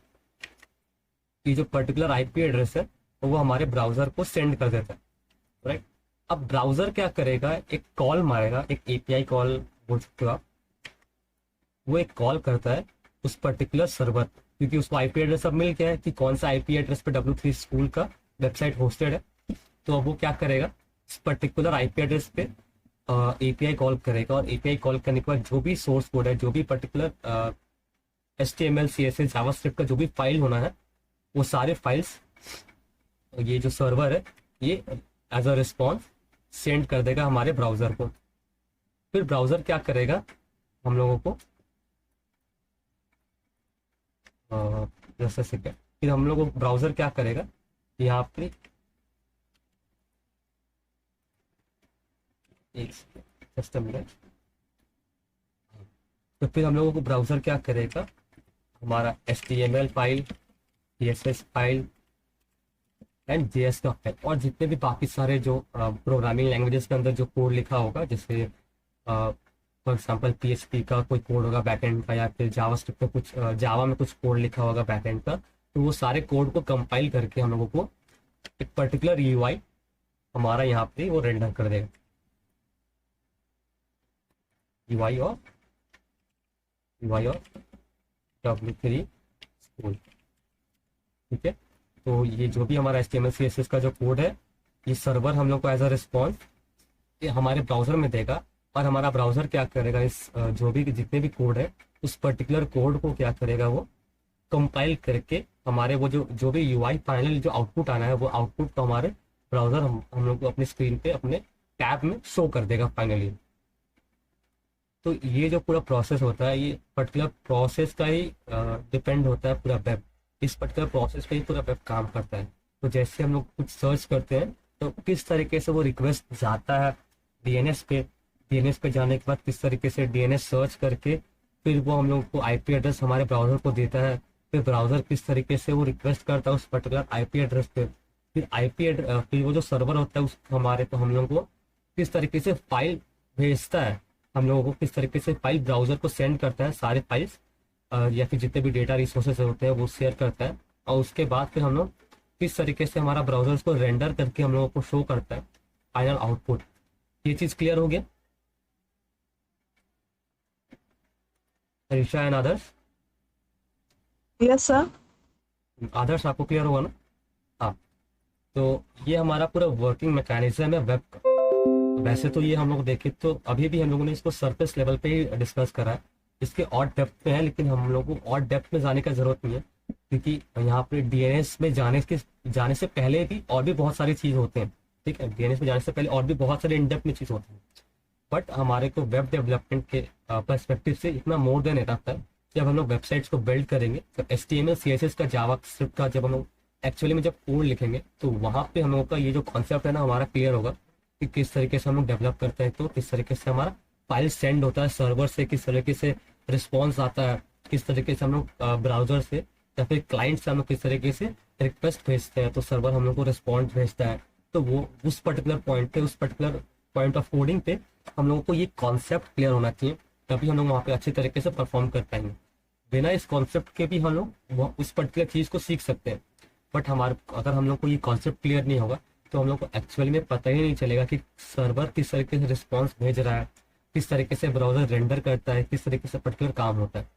ये जो पर्टिकुलर IP एड्रेस है वो हमारे ब्राउजर को सेंड कर देता है, राइट। अब ब्राउजर क्या करेगा, एक कॉल मारेगा, एक API कॉल बोल सकते हो आप, वो एक कॉल करता है उस पर्टिकुलर सर्वर, क्योंकि उसको IP एड्रेस अब मिल गया है कि कौन सा IP एड्रेस पे W3 स्कूल का वेबसाइट होस्टेड है। तो अब वो क्या करेगा, इस पर्टिकुलर IP एड्रेस पे API कॉल करेगा, और API कॉल करने के बाद जो भी सोर्स कोड है, जो भी पर्टिकुलर HTML CSS जावास्क्रिप्ट का जो भी फाइल होना है, वो सारे फाइल्स ये जो सर्वर है ये एज अ रिस्पॉन्स सेंड कर देगा हमारे ब्राउजर को। फिर ब्राउजर क्या करेगा, हम लोगों को जैसे से क्या, फिर हम लोगों को ब्राउजर क्या करेगा, यहाँ पे एक जस्ट मिनट, तो फिर हम लोगों को ब्राउजर क्या करेगा, हमारा HTML file, CSS file and JS का फाइल, और जितने भी बाकी सारे जो प्रोग्रामिंग लैंग्वेजेस के अंदर जो कोड लिखा होगा, जैसे फॉर एग्जांपल PHP का कोई कोड होगा बैकएंड का, या फिर जावास्क्रिप्ट का कुछ जावा में कुछ कोड लिखा होगा बैकएंड का, तो वो सारे कोड को कंपाइल करके हम लोगों को एक पर्टिकुलर UI हमारा यहाँ पे वो रेंडर कर देगा, UI और W3 स्कूल। ठीक है, तो ये जो भी हमारा HTML CSS का जो कोड है ये सर्वर हम लोग को एज अ रिस्पॉन्स ये हमारे ब्राउजर में देगा, और हमारा ब्राउजर क्या करेगा, इस जो भी जितने भी कोड है उस पर्टिकुलर कोड को क्या करेगा, वो कंपाइल करके हमारे वो जो जो भी यूआई फाइनल जो आउटपुट आना है वो आउटपुट तो हमारे ब्राउजर हम लोग को अपनी स्क्रीन पे अपने टैब में शो कर देगा फाइनली। तो ये जो पूरा प्रोसेस होता है ये पर्टिकुलर प्रोसेस का ही डिपेंड होता है पूरा वेब, इस पर्टिकुलर प्रोसेस पे ही पूरा वेब काम करता है। तो जैसे हम लोग कुछ सर्च करते हैं तो किस तरीके से वो रिक्वेस्ट जाता है डीएनएस पे, डीएनएस पे जाने के बाद किस तरीके से डीएनएस सर्च करके फिर वो हम लोग को आईपी एड्रेस हमारे ब्राउजर को देता है, फिर ब्राउजर किस तरीके से वो रिक्वेस्ट करता है उस पर्टिकुलर आईपी एड्रेस पे, फिर फिर वो जो सर्वर होता है उस हमारे को हम लोग को किस तरीके से फाइल भेजता है, हम लोगों को किस तरीके से फाइल ब्राउजर को सेंड करता है, सारे फाइल्स या फिर जितने भी डेटा रिसोर्सेज होते हैं वो शेयर करता है, और उसके बाद फिर हम लोग किस तरीके से हमारा ब्राउजर उसको रेंडर करके हम लोगों को शो करता है फाइनल आउटपुट। ये चीज क्लियर हो गया Harisha and Adarsh? Yes sir. Adarsh आपको क्लियर होगा ना? हाँ। तो ये हमारा पूरा वर्किंग मैकेनिज्म है वेब का। वैसे तो ये हम लोग देखें तो अभी भी हम लोगों ने इसको सरफेस लेवल पे ही डिस्कस करा है, इसके और डेप्थ में है, लेकिन हम लोगों को और डेप्थ में जाने का जरूरत नहीं है, क्योंकि यहाँ पे डीएनएस में जाने से पहले भी और भी बहुत सारी चीज होते हैं। ठीक है, डीएनएस में जाने से पहले और भी बहुत सारे इन डेप्थ में चीज होती है, बट हमारे को वेब डेवलपमेंट के पर्सपेक्टिव से इतना मोर देन रहता है। जब हम लोग वेबसाइट्स को बिल्ड करेंगे तो HTML CSS का जावा स्क्रिप्ट का जब हम लोग एक्चुअली में जब कोड लिखेंगे तो वहां पे हम लोगों का ये जो कॉन्सेप्ट है ना हमारा क्लियर होगा कि किस तरीके से हम लोग डेवलप करते हैं, तो किस तरीके से हमारा फाइल सेंड होता है सर्वर से, किस तरीके से रिस्पॉन्स आता है, किस तरीके से हम लोग ब्राउजर से या फिर क्लाइंट से हम लोग किस तरीके से रिक्वेस्ट भेजते हैं तो सर्वर हम लोग को रिस्पॉन्स भेजता है। तो वो उस पर्टिकुलर पॉइंट पे, उस पर्टिकुलर पॉइंट ऑफ कोडिंग पे हम लोगों को ये कॉन्सेप्ट क्लियर होना चाहिए, तभी हम लोग वहाँ पे अच्छे तरीके से परफॉर्म कर पाएंगे। बिना इस कॉन्सेप्ट के भी हम लोग उस पर्टिकुलर चीज को सीख सकते हैं, बट हमारे अगर हम लोग को ये कॉन्सेप्ट क्लियर नहीं होगा तो हम लोग को एक्चुअली में पता ही नहीं चलेगा कि सर्वर किस तरीके से रिस्पॉन्स भेज रहा है, किस तरीके से ब्राउजर रेंडर करता है, किस तरीके से पर्टिकुलर काम होता है,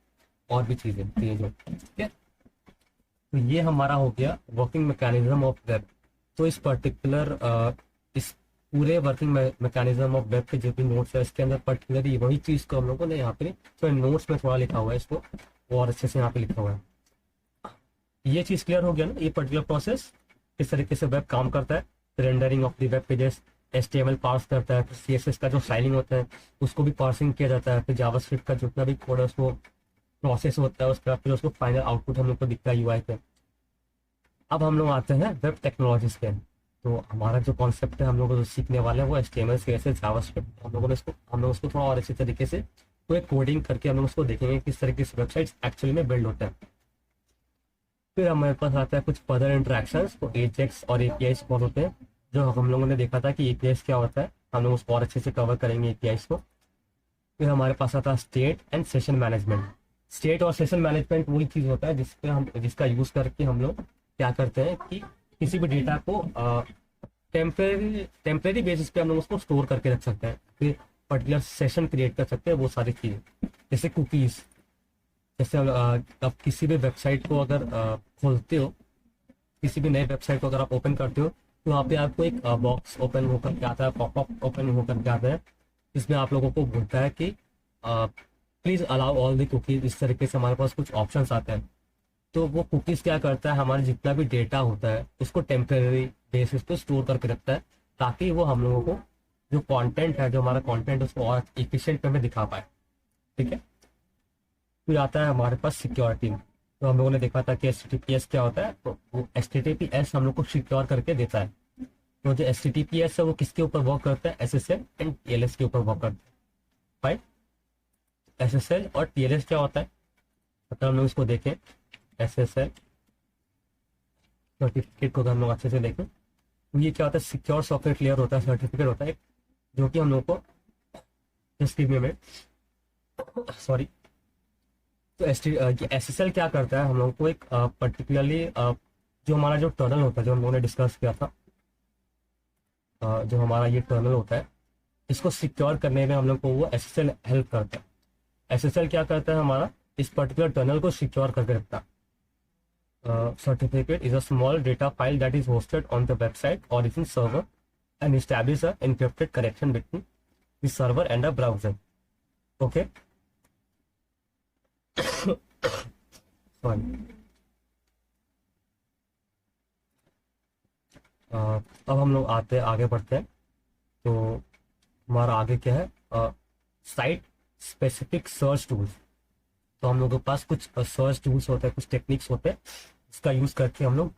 और भी चीजें ये जो ठीक है। तो ये हमारा हो गया वर्किंग मैकेनिज्म ऑफ वेब। तो इस पर्टिकुलर इस पूरे वर्किंग मैकेनिज्म ऑफ वेब के जो भी नोट्स है इसके अंदर पर्टिकुलरली वही चीज को हम लोगों ने यहाँ पे तो नोट्स में थोड़ा लिखा हुआ है, इसको और अच्छे से यहाँ पे लिखा हुआ है। ये चीज क्लियर हो गया ना, ये पर्टिकुलर प्रोसेस किस तरीके से वेब काम करता है, rendering of the web pages, HTML parse करता है, फिर CSS का जो स्टाइलिंग होता है उसको भी पार्सिंग किया जाता है, फिर जावास्क्रिप्ट का जितना भी कोड है उसको प्रोसेस होता है, उसके बाद फिर उसको फाइनल आउटपुट हम लोग को दिखता है UI पे। अब हम लोग आते हैं वेब टेक्नोलॉजीज पे। तो हमारा जो कॉन्सेप्ट है हम लोग जो सीखने वाले हैं वो HTML CSS जावास्क्रिप्ट, हम लोग उसको थोड़ा और अच्छे तरीके से पूरे कोडिंग करके हम लोग उसको देखेंगे किस तरीके से वेबसाइट्स एक्चुअली में बिल्ड होता है। फिर हमारे पास आता है कुछ फर्दर इंटरेक्शंस, तो एजेक्स और एपीआईज बहुत होते हैं, जो हम लोगों ने देखा था कि एपीआईज क्या होता है, हम लोग उसको और अच्छे से कवर करेंगे एपीआईज को। फिर हमारे पास आता है state and session management. State और सेशन मैनेजमेंट वही चीज होता है जिसका यूज करके हम लोग क्या करते हैं कि किसी भी डेटा को टेम्परेरी बेसिस पे हम लोग उसको स्टोर करके रख सकते हैं, फिर पर्टिकुलर सेशन क्रिएट कर सकते हैं, वो सारी चीजें। जैसे कुकीज, जैसे आप किसी भी वेबसाइट को अगर खोलते हो, किसी भी नए वेबसाइट को अगर आप ओपन करते हो तो वहाँ पे आपको एक बॉक्स ओपन होकर के आता है, पॉपअप ओपन होकर के आता है, इसमें आप लोगों को बोलता है कि please allow all the cookies. इस तरीके से हमारे पास कुछ ऑप्शंस आते हैं। तो वो कुकीज क्या करता है, हमारा जितना भी डेटा होता है उसको टेम्परेरी बेसिस पे स्टोर करके रखता है, ताकि वो हम लोगों को जो कंटेंट है, जो हमारा कंटेंट उसको और एफिशिएंट वे में दिखा पाए। ठीक है। फिर आता है हमारे पास सिक्योरिटी। तो हम लोगों ने देखा था कि HTTPS क्या होता है, तो वो HTTPS हम लोग को सिक्योर करके देता है। तो जो HTTPS है वो किसके ऊपर वर्क करता है, SSL एंड TLS के ऊपर वर्क करता है। राइट, SSL और TLS क्या होता है, मतलब हम लोग इसको देखें, SSL सर्टिफिकेट को हम लोग अच्छे से देखें तो ये क्या होता है, सिक्योर सॉफ्टवेयर क्लियर होता है, सर्टिफिकेट होता है जो कि हम लोग को just give me a minute, sorry. तो SSL क्या करता है, हम लोग को एक पर्टिकुलरली जो हमारा जो टर्नल होता है, जो हम लोगों ने डिस्कस किया था, जो हमारा ये टर्नल होता है इसको सिक्योर करने में हम लोग को वो SSL हेल्प करता है। SSL क्या करता है, हमारा इस पर्टिकुलर टर्नल को सिक्योर करके रखता है। Certificate is a small data file that is hosted on the website और is in server and establish a encrypted connection between the server and the browser. Okay. Sorry. अब हम लोग आगे बढ़ते हैं। तो हमारा आगे क्या है, साइट स्पेसिफिक सर्च टूल्स। तो हम लोगों के पास कुछ सर्च टूल्स होते हैं, कुछ टेक्निक्स होते हैं, इसका यूज करके हम लोग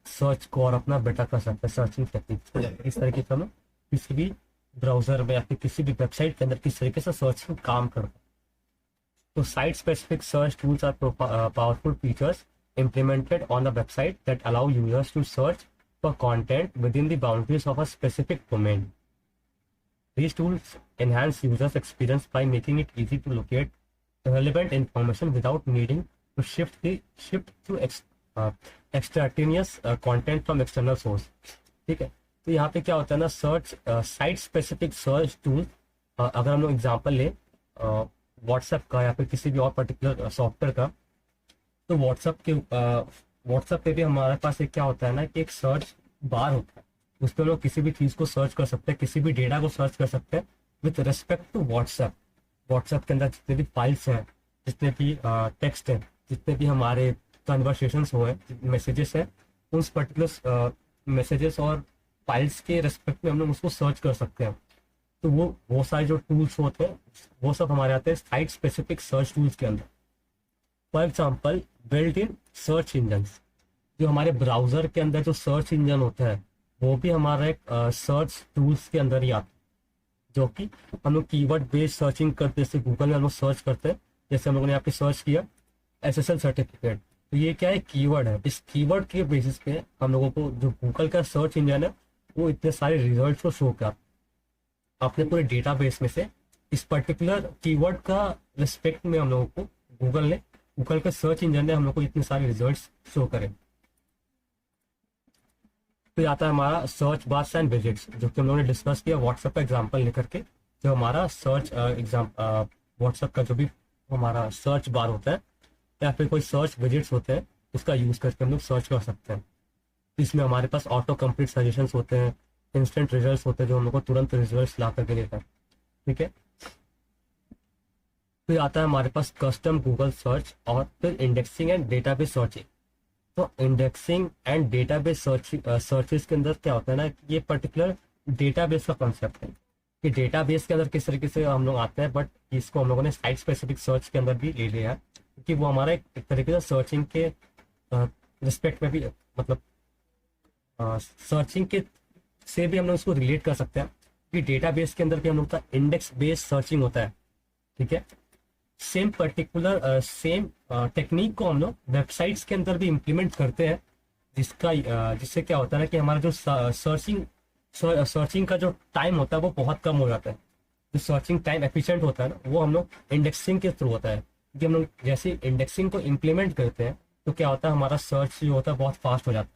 सर्च को और अपना बेटर कर सकते हैं, सर्चिंग टेक्निक्स। इस तरीके से हम लोग किसी भी ब्राउजर में या फिर किसी भी वेबसाइट के अंदर किस तरीके से सर्चिंग काम करते हैं। तो site specific search tools are powerful features implemented on the website that allow users to search for content within the boundaries of a specific domain. These tools enhance users' experience by making it easy to locate relevant information without needing to shift to extraneous content from external source. ठीक है। तो यहाँ पे क्या होता है ना, search site specific search tool, अगर हम लोग एग्जांपल ले व्हाट्सएप का या फिर किसी भी और पर्टिकुलर सॉफ्टवेयर का, तो व्हाट्सएप पे भी हमारे पास एक क्या होता है ना कि एक सर्च बार होता है, उस पर हम लोग किसी भी चीज़ को सर्च कर सकते हैं, किसी भी डेटा को सर्च कर सकते हैं with respect to WhatsApp. WhatsApp के अंदर जितने भी फाइल्स हैं, जितने भी टेक्स्ट हैं, जितने भी हमारे कन्वर्सेशंस हुए, मैसेजेस हैं, उस पर्टिकुलर मैसेजेस और फाइल्स के रेस्पेक्ट में हम लोग उसको सर्च कर सकते हैं। तो वो सारे जो टूल्स होते हैं वो सब हमारे आते हैं साइट स्पेसिफिक सर्च टूल्स के अंदर। For example built in search engine, जो हमारे ब्राउजर के अंदर जो सर्च इंजन होता है वो भी हमारा एक सर्च टूल्स के अंदर ही आता है, जो कि हम लोग कीवर्ड बेस्ड सर्चिंग करते हैं। जैसे गूगल में हम लोग सर्च करते हैं, जैसे हम लोगों ने यहाँ पे सर्च किया SSL सर्टिफिकेट, तो ये क्या है, कीवर्ड है। इस कीवर्ड के बेसिस पे हम लोगों को जो गूगल का सर्च इंजन है वो इतने सारे रिजल्ट को शो कर अपने पूरे डेटाबेस में से इस पर्टिकुलर कीवर्ड का रिस्पेक्ट में हम लोगों को गूगल का सर्च इंजन ने हम लोग को इतने सारे रिजल्ट्स शो करे। फिर आता है हमारा सर्च बार्स एंड विजेट्स, जो कि हम लोगों ने डिस्कस किया व्हाट्सएप का एग्जांपल लेकर के। जो हमारा सर्च व्हाट्सएप का जो भी हमारा सर्च बार होता है या फिर कोई सर्च विजेट्स होते हैं, उसका यूज करके हम लोग सर्च कर सकते हैं। इसमें हमारे पास ऑटो कंप्लीट सजेशंस होते हैं, इंस्टेंट रिजल्ट्स होते हैं जो हम लोग को तुरंत रिजल्ट्स ला करके देता है। ठीक है। फिर आता है हमारे पास कस्टम गूगल सर्च और फिर इंडेक्सिंग एंड डेटाबेस सर्चिंग। तो इंडेक्सिंग एंड डेटाबेस सर्चेस के अंदर क्या होता है ना, ये पर्टिकुलर डेटाबेस का कॉन्सेप्ट है कि डेटाबेस के अंदर किस तरीके से हम लोग आते हैं, बट इसको हम लोगों ने साइट स्पेसिफिक सर्च के अंदर भी ले लिया है, क्योंकि वो हमारा एक तरीके से सर्चिंग के रिस्पेक्ट में भी, मतलब सर्चिंग के से भी हम लोग इसको रिलेट कर सकते हैं कि डेटाबेस के अंदर भी हम लोग का इंडेक्स बेस्ड सर्चिंग होता है। ठीक है। सेम पर्टिकुलर सेम टेक्निक को हम लोग वेबसाइट्स के अंदर भी इम्प्लीमेंट करते हैं, जिससे क्या होता है ना कि हमारा जो सर्चिंग का जो टाइम होता है वो बहुत कम हो जाता है। जो सर्चिंग टाइम एफिशिएंट होता है ना, वो हम लोग इंडेक्सिंग के थ्रू होता है। क्योंकि हम लोग जैसे इंडेक्सिंग को इम्प्लीमेंट करते हैं तो क्या होता है, हमारा सर्च जो होता है बहुत फास्ट हो जाता है।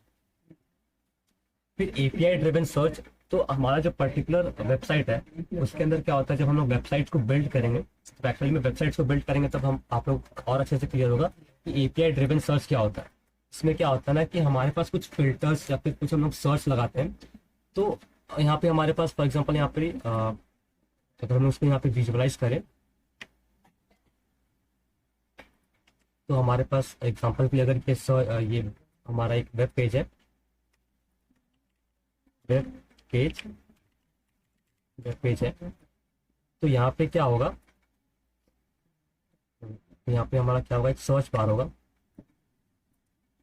फिर API ड्रिवन सर्च, तो हमारा जो पर्टिकुलर वेबसाइट है उसके अंदर क्या होता है, जब हम लोग वेबसाइट को बिल्ड करेंगे, एक्चुअली में वेबसाइट्स को बिल्ड करेंगे तब हम आप लोग और अच्छे से क्लियर होगा कि API ड्रिवन सर्च क्या होता है। इसमें क्या होता है ना कि हमारे पास कुछ फिल्टर्स या फिर कुछ हम लोग सर्च लगाते हैं, तो यहाँ पे हमारे पास फॉर एग्जांपल यहाँ पे अगर हम उसको यहाँ पे विजुअलाइज करें तो हमारे पास एग्जांपल के लिए अगर ये हमारा एक वेब पेज है, वेब पेज है, तो यहाँ पे क्या होगा, यहाँ पे हमारा क्या होगा, एक सर्च बार होगा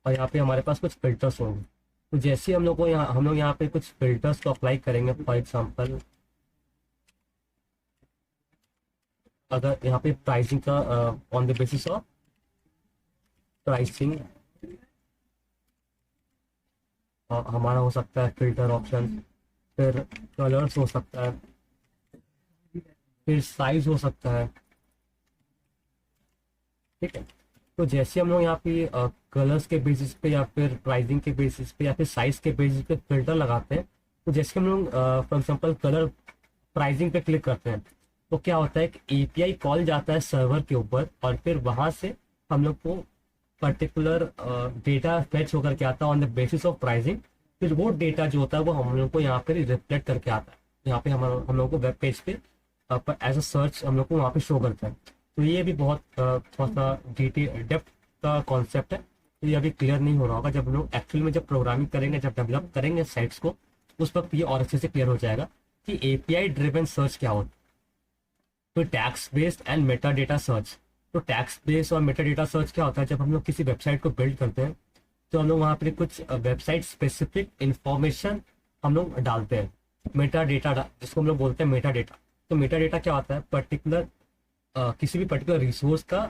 और यहाँ पे हमारे पास कुछ फिल्टर्स होंगे। तो जैसे हम लोग यहाँ पे कुछ फिल्टर्स को अप्लाई करेंगे, फॉर एग्जांपल अगर यहाँ पे प्राइसिंग का on the basis of pricing हमारा हो सकता है फिल्टर ऑप्शन, फिर कलर्स हो सकता है, फिर साइज हो सकता है। ठीक है। तो जैसे हम लोग यहाँ पे कलर्स के बेसिस पे या फिर प्राइसिंग के बेसिस पे या फिर साइज के बेसिस पे फिल्टर लगाते हैं, तो जैसे हम लोग फॉर एग्जांपल कलर प्राइसिंग पे क्लिक करते हैं तो क्या होता है कि API कॉल जाता है सर्वर के ऊपर और फिर वहां से हम लोग को पर्टिकुलर डेटा फेच होकर के आता है on the basis of pricing, फिर वो डेटा जो होता है वो हम लोग को यहाँ पे रिफ्लेक्ट करके आता है, यहाँ पे हम लोग को वेब पेज पे एज अ सर्च हम लोग को वहाँ पे शो करता है। तो ये भी बहुत थोड़ा सा डिटेल डेप्थ का कॉन्सेप्ट है, तो ये अभी क्लियर नहीं हो रहा होगा। जब लोग एक्चुअल में जब प्रोग्रामिंग करेंगे, जब डेवलप करेंगे साइट्स को, उस वक्त ये और अच्छे से क्लियर हो जाएगा कि एपीआई ड्रिवन सर्च क्या होता है। तो tax based and Meta data search, तो टैक्स बेस्ड और मेटा डेटा सर्च क्या होता है, जब हम लोग किसी वेबसाइट को बिल्ड करते हैं तो हम लोग वहाँ पे कुछ वेबसाइट स्पेसिफिक इंफॉर्मेशन हम लोग डालते हैं, मेटा डेटा जिसको हम लोग बोलते हैं मेटा डेटा। तो मेटा डेटा क्या होता है, पर्टिकुलर किसी भी पर्टिकुलर रिसोर्स का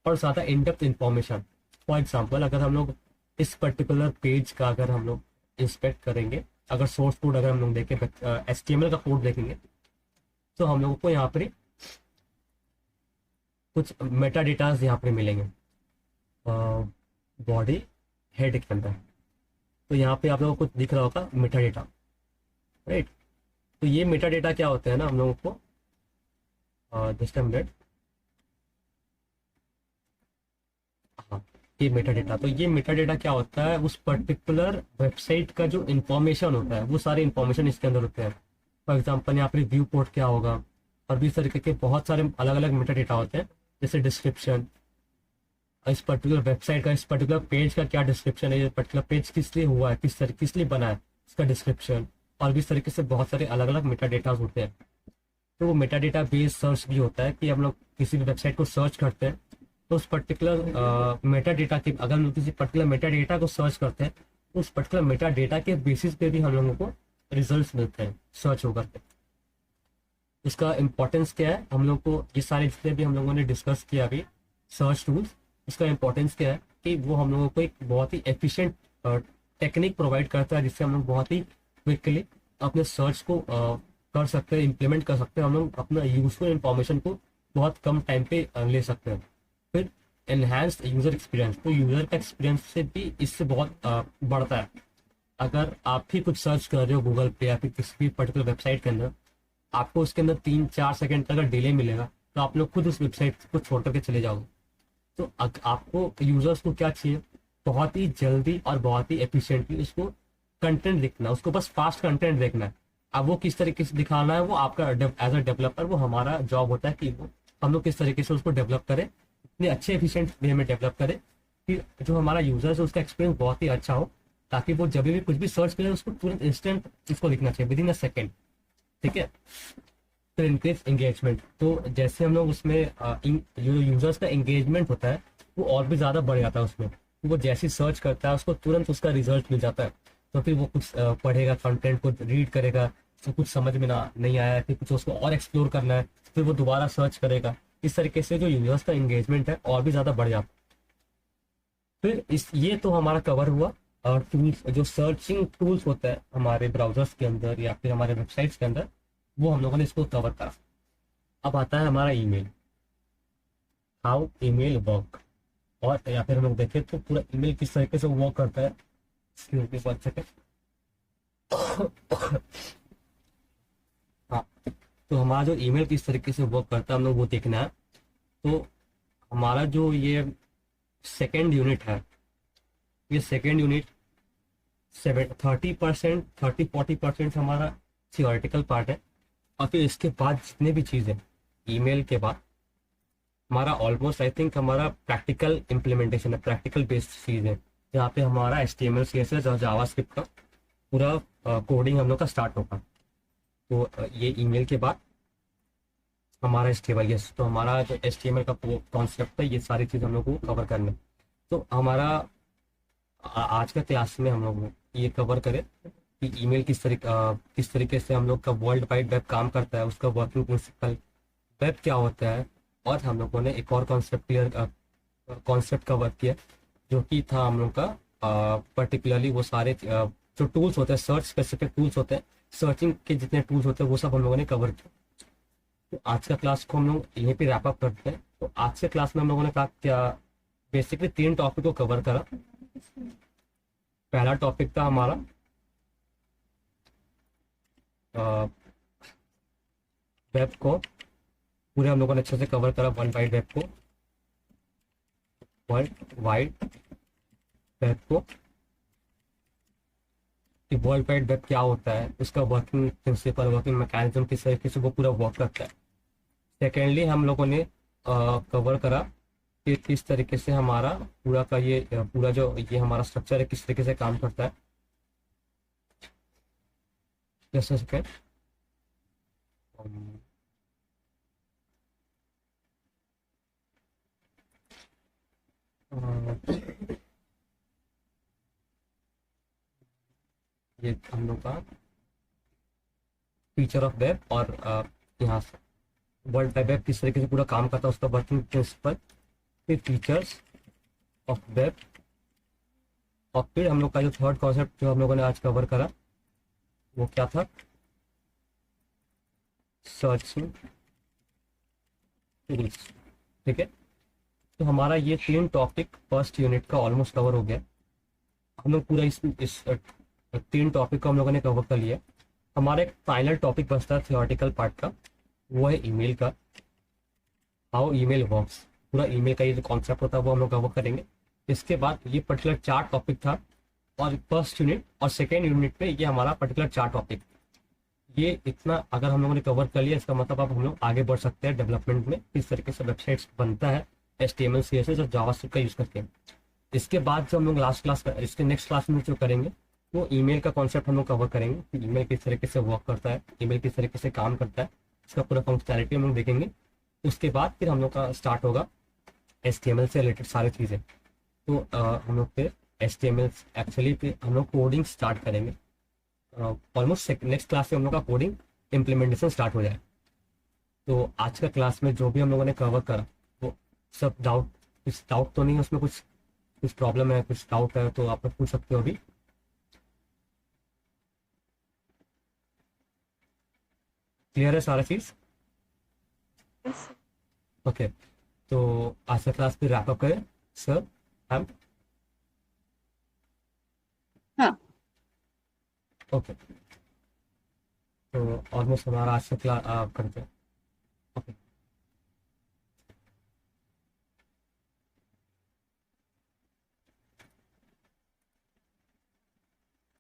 और ज़्यादा in depth information. For example, अगर हम लोग इस पर्टिकुलर पेज का अगर हम लोग इंस्पेक्ट करेंगे, अगर सोर्स कोड अगर हम लोग देखें, HTML का कोड देखेंगे, तो हम लोगों को यहाँ पर कुछ मेटा डेटाज यहाँ पर मिलेंगे बॉडी हेड के अंदर। तो यहाँ पे आप लोगों को दिख रहा होगा मेटा डेटा, राइट। तो ये मेटा डेटा क्या होता है ना, हम लोगों को जस्ट अ मिनट, हाँ, ये मेटा डेटा। तो ये मेटा डेटा क्या होता है, उस पर्टिकुलर वेबसाइट का जो इन्फॉर्मेशन होता है वो सारे इन्फॉर्मेशन इसके अंदर होते हैं। फॉर एग्जाम्पल यहाँ पे व्यू पोर्ट क्या होगा, और भी इस तरीके के बहुत सारे अलग अलग मेटा डेटा होते हैं, जैसे डिस्क्रिप्शन, इस पर्टिकुलर वेबसाइट का, इस पर्टिकुलर पेज का क्या डिस्क्रिप्शन है, ये पर्टिकुलर पेज किस लिए हुआ है, किस लिए बना है, इसका डिस्क्रिप्शन, और भी इस तरीके से बहुत सारे अलग अलग मेटा डेटाज होते हैं। तो वो मेटा डेटा बेस्ड सर्च भी होता है कि हम लोग किसी भी वेबसाइट को सर्च करते हैं तो उस पर्टिकुलर मेटा डेटा के, अगर हम लोग किसी पर्टिकुलर मेटा डेटा को सर्च करते हैं तो उस पर्टिकुलर मेटा डेटा के बेसिस पे भी हम लोगों को रिजल्ट मिलते हैं सर्च होकर के। इसका इंपॉर्टेंस क्या है, हम लोग को ये सारे जितने भी हम लोगों ने डिस्कस किया अभी सर्च टूल्स, इसका इंपॉर्टेंस क्या है कि वो हम लोगों को एक बहुत ही एफिशिएंट टेक्निक प्रोवाइड करता है, जिससे हम लोग बहुत ही क्विकली अपने सर्च को कर सकते हैं, इम्प्लीमेंट कर सकते हैं, हम लोग अपना यूजफुल इंफॉर्मेशन को बहुत कम टाइम पे ले सकते हैं। फिर एनहांस्ड यूजर एक्सपीरियंस, तो यूजर का एक्सपीरियंस से भी इससे बहुत बढ़ता है। अगर आप ही कुछ सर्च कर रहे हो गूगल पे या फिर किसी भी पर्टिकुलर वेबसाइट के अंदर, आपको उसके अंदर 3-4 सेकंड तक अगर डिले मिलेगा तो आप लोग खुद उस वेबसाइट को छोड़ करके चले जाओगे। तो आपको यूजर्स को क्या चाहिए, बहुत ही जल्दी और बहुत ही एफिशिएंटली उसको कंटेंट दिखना, उसको बस फास्ट कंटेंट देखना है। अब वो किस तरीके से दिखाना है, वो आपका एज अ डेवलपर वो हमारा जॉब होता है कि वो हम लोग किस तरीके से उसको डेवलप करें, इतने अच्छे एफिशिएंट वे में डेवलप करें कि जो हमारा यूजर्स है उसका एक्सपीरियंस बहुत ही अच्छा हो, ताकि वो जब भी कुछ भी सर्च करे उसको तुरंत इंस्टेंट उसको दिखना चाहिए, विद इन अ सेकेंड, ठीक है। फिर इंक्रीज एंगेजमेंट, तो जैसे हम लोग उसमें जो यूजर्स का एंगेजमेंट होता है वो और भी ज़्यादा बढ़ जाता है उसमें, वो जैसी सर्च करता है उसको तुरंत उसका रिजल्ट मिल जाता है। तो फिर वो कुछ पढ़ेगा, कंटेंट को रीड करेगा, उसको कुछ समझ में ना नहीं आया, फिर कुछ उसको और एक्सप्लोर करना है, फिर वो दोबारा सर्च करेगा। इस तरीके से जो यूजर्स का एंगेजमेंट है और भी ज़्यादा बढ़ जाता है। फिर इस ये तो हमारा कवर हुआ, और टूल्स जो सर्चिंग टूल्स होता है हमारे ब्राउजर्स के अंदर या फिर हमारे वेबसाइट्स के अंदर, वो हम लोगों ने इसको कवर करा। अब आता है हमारा ईमेल, हाउ ईमेल वर्क, और या फिर हम लोग देखें तो पूरा ईमेल किस तरीके से वर्क करता है। Excuse me one second. हाँ, तो हमारा जो ईमेल किस तरीके से वर्क करता है हम लोग वो देखना है। तो हमारा जो ये सेकेंड यूनिट है, ये सेकेंड यूनिट 30%, 30-40% हमारा थियोरेटिकल पार्ट है, और फिर इसके बाद जितने भी चीज़ें ईमेल के बाद हमारा ऑलमोस्ट आई थिंक हमारा प्रैक्टिकल इम्प्लीमेंटेशन है, प्रैक्टिकल बेस्ड चीज़ है, जहाँ पे हमारा HTML CSS और जावास्क्रिप्ट का पूरा कोडिंग हम लोग का स्टार्ट होगा। तो ये ईमेल के बाद हमारा HTML, यस, तो हमारा जो HTML का कॉन्सेप्ट है ये सारी चीज़ हम लोग को कवर करना है। तो हमारा आज का क्लास में हम लोग ये कवर करें कि ईमेल किस तरीके से हम लोग का वर्ल्ड वाइड वेब काम करता है, उसका वर्किंग प्रिंसिपल, वेब क्या होता है, और हम लोगों ने एक और कॉन्सेप्ट कवर किया जो कि था हम लोग का पर्टिकुलरली वो सारे जो टूल्स होते हैं, सर्च स्पेसिफिक टूल्स होते हैं, सर्चिंग के जितने टूल्स होते हैं वो सब हम लोगों ने कवर किया। तो आज का क्लास को हम लोग यहीं पे रैप अप करते हैं। तो आज के क्लास में हम लोगों ने कहा क्या बेसिकली 3 टॉपिक को कवर करा। पहला टॉपिक था हमारा वेब को, पूरे हम लोगों ने अच्छे से कवर करा, वर्ल्ड वाइड वेब को। कि वर्ल्ड वाइड वेब क्या होता है, उसका वर्किंग प्रिंसिपल, वर्किंग मैकेनिज्म किस तरीके से वो पूरा वर्क करता है। सेकेंडली हम लोगों ने कवर करा कि किस तरीके से हमारा पूरा का ये पूरा जो ये हमारा स्ट्रक्चर है किस तरीके से काम करता है। जैसे सेकेंड ये हम लोग का फीचर ऑफ वेब और यहाँ से वर्ल्ड वाइड वेब किस तरीके से पूरा काम करता है, उसका वर्किंग प्रिंसिपल, फिर फीचर्स ऑफ वेब, और फिर हम लोग का जो थर्ड कॉन्सेप्ट जो हम लोगों ने आज कवर करा वो क्या था, सर्चिंग टूल्स। ठीक है, तो हमारा ये 3 टॉपिक फर्स्ट यूनिट का ऑलमोस्ट कवर हो गया। हम लोग पूरा इस 3 टॉपिक को हम लोगों ने कवर कर लिया। हमारा एक फाइनल टॉपिक बचता है थियोरेटिकल पार्ट का, वो है ईमेल का, हाउ ईमेल वर्क्स। पूरा ईमेल का ये जो कॉन्सेप्ट होता है वो हम लोग कवर करेंगे। इसके बाद ये पर्टिकुलर 4 टॉपिक था, और फर्स्ट यूनिट और सेकेंड यूनिट में ये हमारा पर्टिकुलर 4 टॉपिक, ये इतना अगर हम लोगों ने कवर कर लिया, इसका मतलब अब हम लोग आगे बढ़ सकते हैं डेवलपमेंट में, किस तरीके से वेबसाइट्स बनता है HTML CSS और जावास्क्रिप्ट का यूज करके। इसके बाद जो हम लोग लास्ट क्लास इसके नेक्स्ट क्लास में जो करेंगे वो ईमेल का कॉन्सेप्ट हम लोग कवर करेंगे कि ईमेल किस तरीके से वर्क करता है, ईमेल किस तरीके से काम करता है, इसका पूरा फंक्शनैलिटी हम लोग देखेंगे। उसके बाद फिर हम लोग का स्टार्ट होगा HTML से रिलेटेड सारी चीज़ें। तो हम लोग फिर HTML एक्चुअली फिर हम लोग कोडिंग स्टार्ट करेंगे। ऑलमोस्ट नेक्स्ट क्लास से हम लोग का कोडिंग इम्प्लीमेंटेशन स्टार्ट हो जाए। तो आज का क्लास में जो भी हम लोगों ने कवर करा वो सब कुछ डाउट तो नहीं है उसमें, कुछ कुछ प्रॉब्लम है, कुछ डाउट है तो आप लोग पूछ सकते हो अभी। क्लियर है सारा चीज़? Yes. ओके, तो आज का क्लास फिर रैप अप करें सर मैम। हाँ। ओके, तो ऑलमोस्ट हमारा आज का क्लास करते हैं।